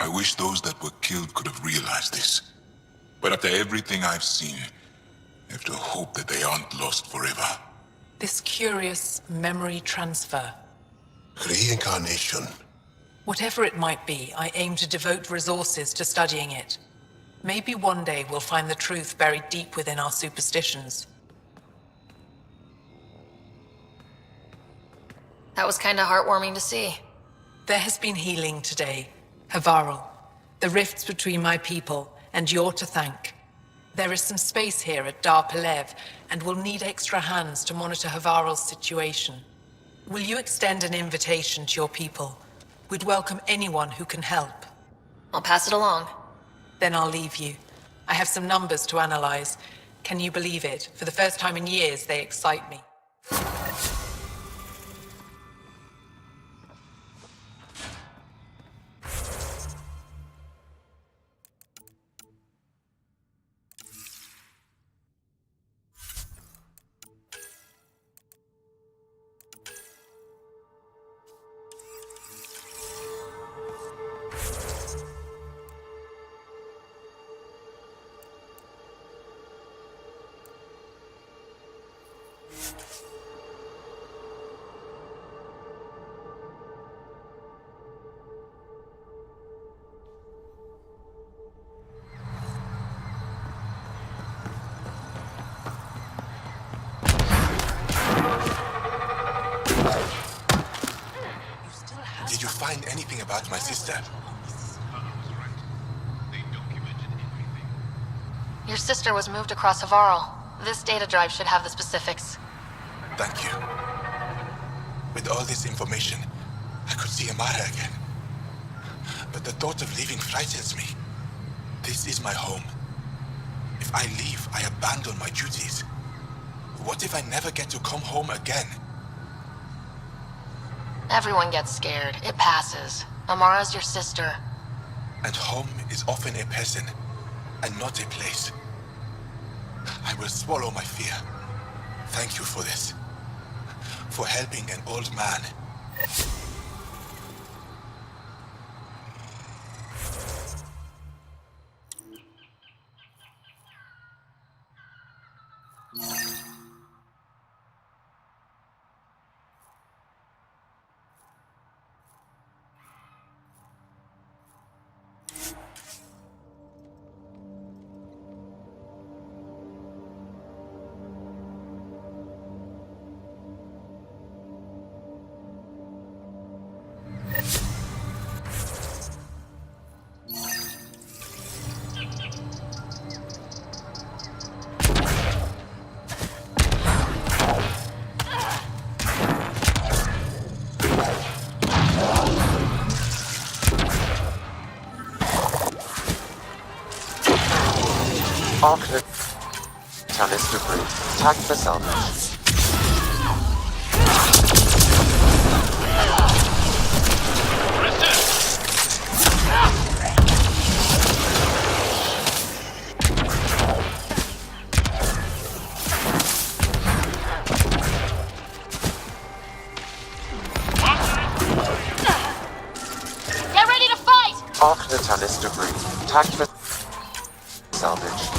I wish those that were killed could have realized this. But after everything I've seen, I have to hope that they aren't lost forever. This curious memory transfer. Reincarnation. Whatever it might be, I aim to devote resources to studying it. Maybe one day we'll find the truth buried deep within our superstitions. That was kinda heartwarming to see. There has been healing today, Havarl. The rifts between my people, and you're to thank. There is some space here at Dar Pelev, and we'll need extra hands to monitor Havarl's situation. Will you extend an invitation to your people? We'd welcome anyone who can help. I'll pass it along. Then I'll leave you. I have some numbers to analyze. Can you believe it? For the first time in years, they excite me. Did you find anything about my sister? Your sister was moved across Havarl. This data drive should have the specifics. Thank you. With all this information, I could see Amara again. But the thought of leaving frightens me. This is my home. If I leave, I abandon my duties. What if I never get to come home again? Everyone gets scared. It passes. Amara's your sister. And home is often a person, and not a place. I will swallow my fear. Thank you for this. For helping an old man. Arctic Tanis debris. Tag for salvage. Get ready to fight! Arctic Tanis debris. Tag for salvage.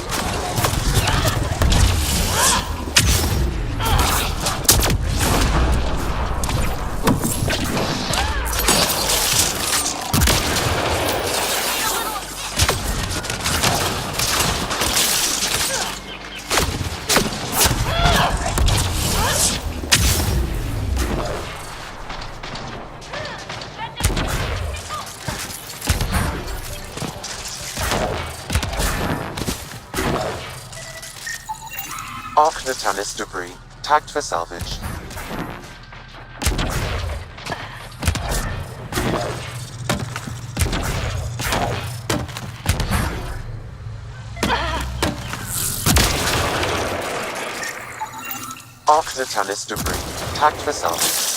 Tanis debris. Tagged for salvage. Tanis debris. Tagged for salvage.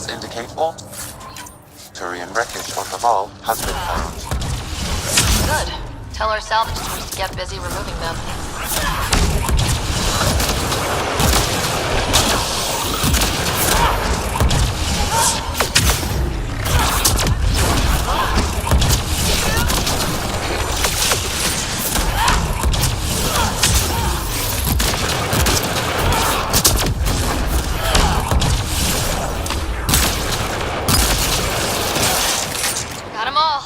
Signs indicate all Turian wreckage on the mall has been found. Good. Tell our salvage teams to get busy removing them. Got 'em all.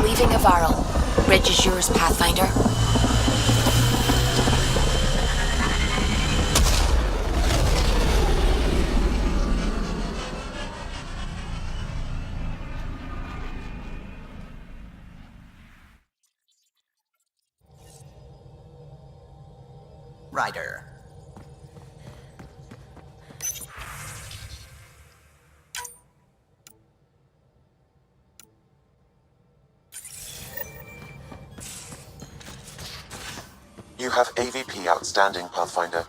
Leaving Avarl. Bridge is yours, Pathfinder. Ryder. You have AVP outstanding, Pathfinder.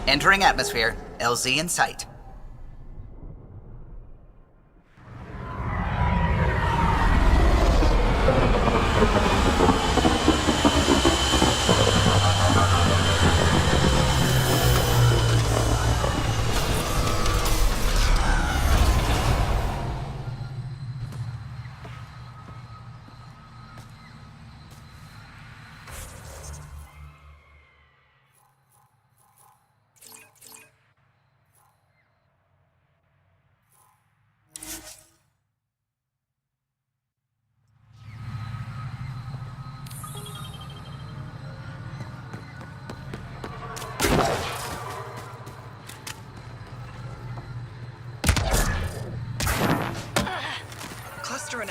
Entering atmosphere. LZ in sight.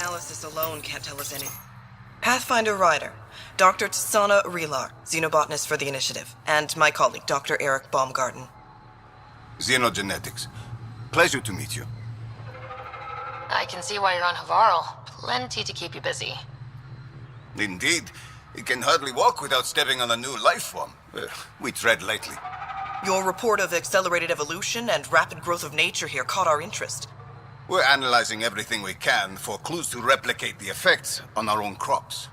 analysis alone can't tell us anything. Pathfinder Ryder, Dr. Tsana Relar, xenobotanist for the Initiative, and my colleague, Dr. Eric Baumgarten. Xenogenetics. Pleasure to meet you. I can see why you're on Havarl. Plenty to keep you busy. Indeed. You can hardly walk without stepping on a new life form. We tread lightly. Your report of accelerated evolution and rapid growth of nature here caught our interest. We're analyzing everything we can for clues to replicate the effects on our own crops.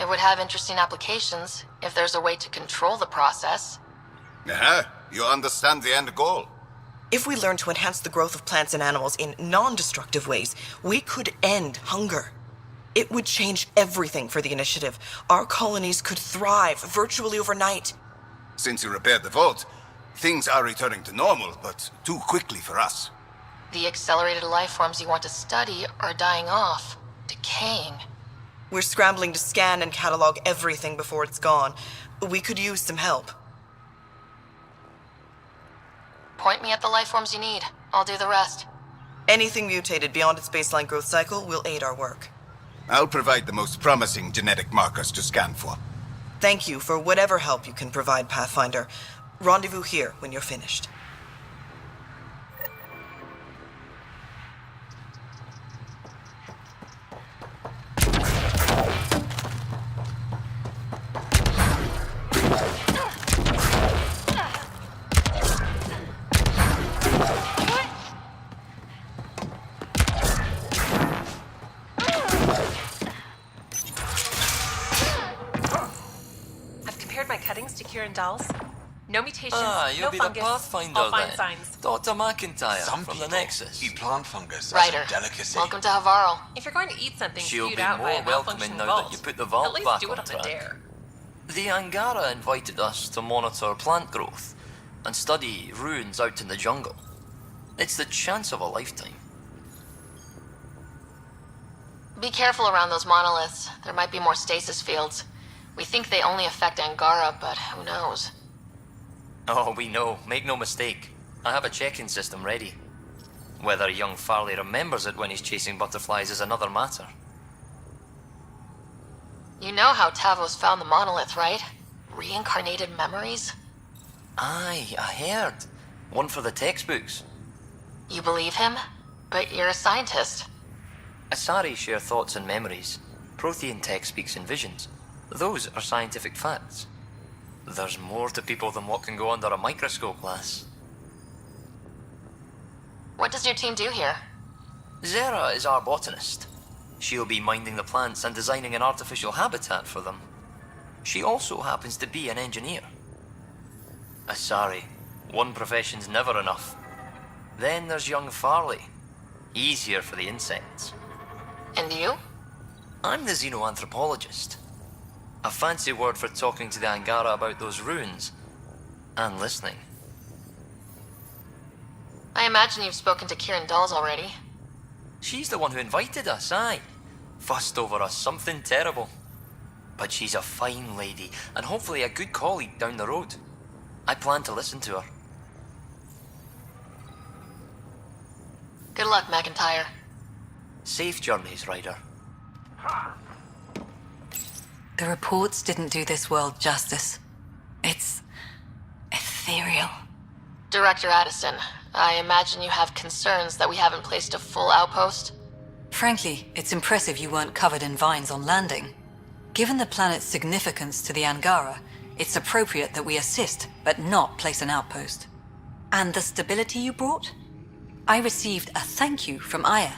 It would have interesting applications if there's a way to control the process. You understand the end goal. If we learn to enhance the growth of plants and animals in non-destructive ways, we could end hunger. It would change everything for the Initiative. Our colonies could thrive virtually overnight. Since you repaired the vault, things are returning to normal, but too quickly for us. The accelerated life forms you want to study are dying off, decaying. We're scrambling to scan and catalog everything before it's gone. We could use some help. Point me at the life forms you need. I'll do the rest. Anything mutated beyond its baseline growth cycle will aid our work. I'll provide the most promising genetic markers to scan for. Thank you for whatever help you can provide, Pathfinder. Rendezvous here when you're finished. No mutations, you'll no be fungus, the Pathfinder all fine then. signs. Dr. McIntyre Some from people the Nexus. eat plant fungus Ryder, as a delicacy. welcome to Havarl. If you're going to eat something She'll spewed be out by more a welcoming malfunctioning now vault, that you put the vault at least back do it on on a track. dare. The Angara invited us to monitor plant growth and study ruins out in the jungle. It's the chance of a lifetime. Be careful around those monoliths. There might be more stasis fields. We think they only affect Angara, but who knows? Oh, we know. Make no mistake. I have a check-in system ready. Whether young Farley remembers it when he's chasing butterflies is another matter. You know how Tavos found the monolith, right? Reincarnated memories? Aye, I heard. One for the textbooks. You believe him? But you're a scientist. Asari share thoughts and memories. Prothean tech speaks in visions. Those are scientific facts. There's more to people than what can go under a microscope, lass. What does your team do here? Zera is our botanist. She'll be minding the plants and designing an artificial habitat for them. She also happens to be an engineer. Asari, one profession's never enough. Then there's young Farley. He's here for the insects. And you? I'm the xenoanthropologist. A fancy word for talking to the Angara about those ruins. And listening. I imagine you've spoken to Kieran Dawes already. She's the one who invited us, aye. Fussed over us something terrible. But she's a fine lady, and hopefully a good colleague down the road. I plan to listen to her. Good luck, McIntyre. Safe journeys, Ryder. The reports didn't do this world justice. It's ethereal. Director Addison, I imagine you have concerns that we haven't placed a full outpost? Frankly, it's impressive you weren't covered in vines on landing. Given the planet's significance to the Angara, it's appropriate that we assist, but not place an outpost. And the stability you brought? I received a thank you from Aya.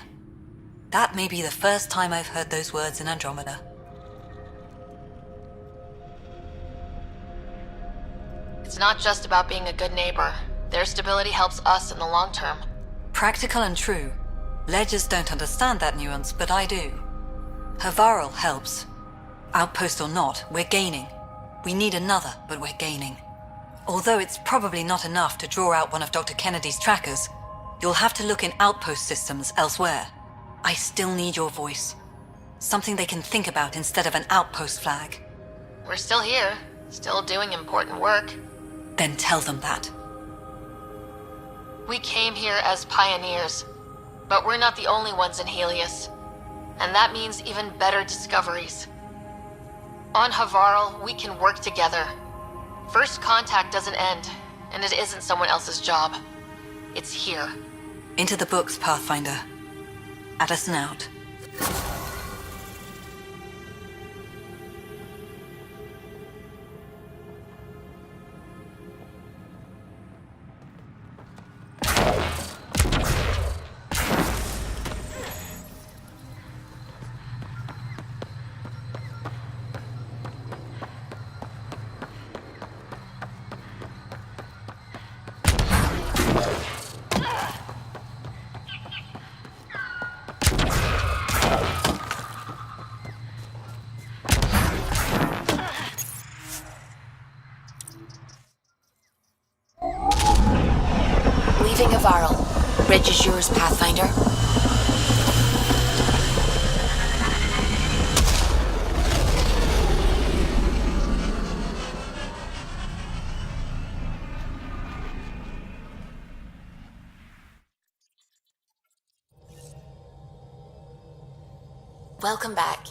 That may be the first time I've heard those words in Andromeda. It's not just about being a good neighbor. Their stability helps us in the long term. Practical and true. Ledgers don't understand that nuance, but I do. Havarl helps. Outpost or not, we're gaining. We need another, but we're gaining. Although it's probably not enough to draw out one of Dr. Kennedy's trackers, you'll have to look in outpost systems elsewhere. I still need your voice. Something they can think about instead of an outpost flag. We're still here, still doing important work. Then tell them that. We came here as pioneers, but we're not the only ones in Helios. And that means even better discoveries. On Havarl, we can work together. First contact doesn't end, and it isn't someone else's job. It's here. Into the books, Pathfinder. Addison out. Leaving Havarl. Reg is yours, Pathfinder. Welcome back.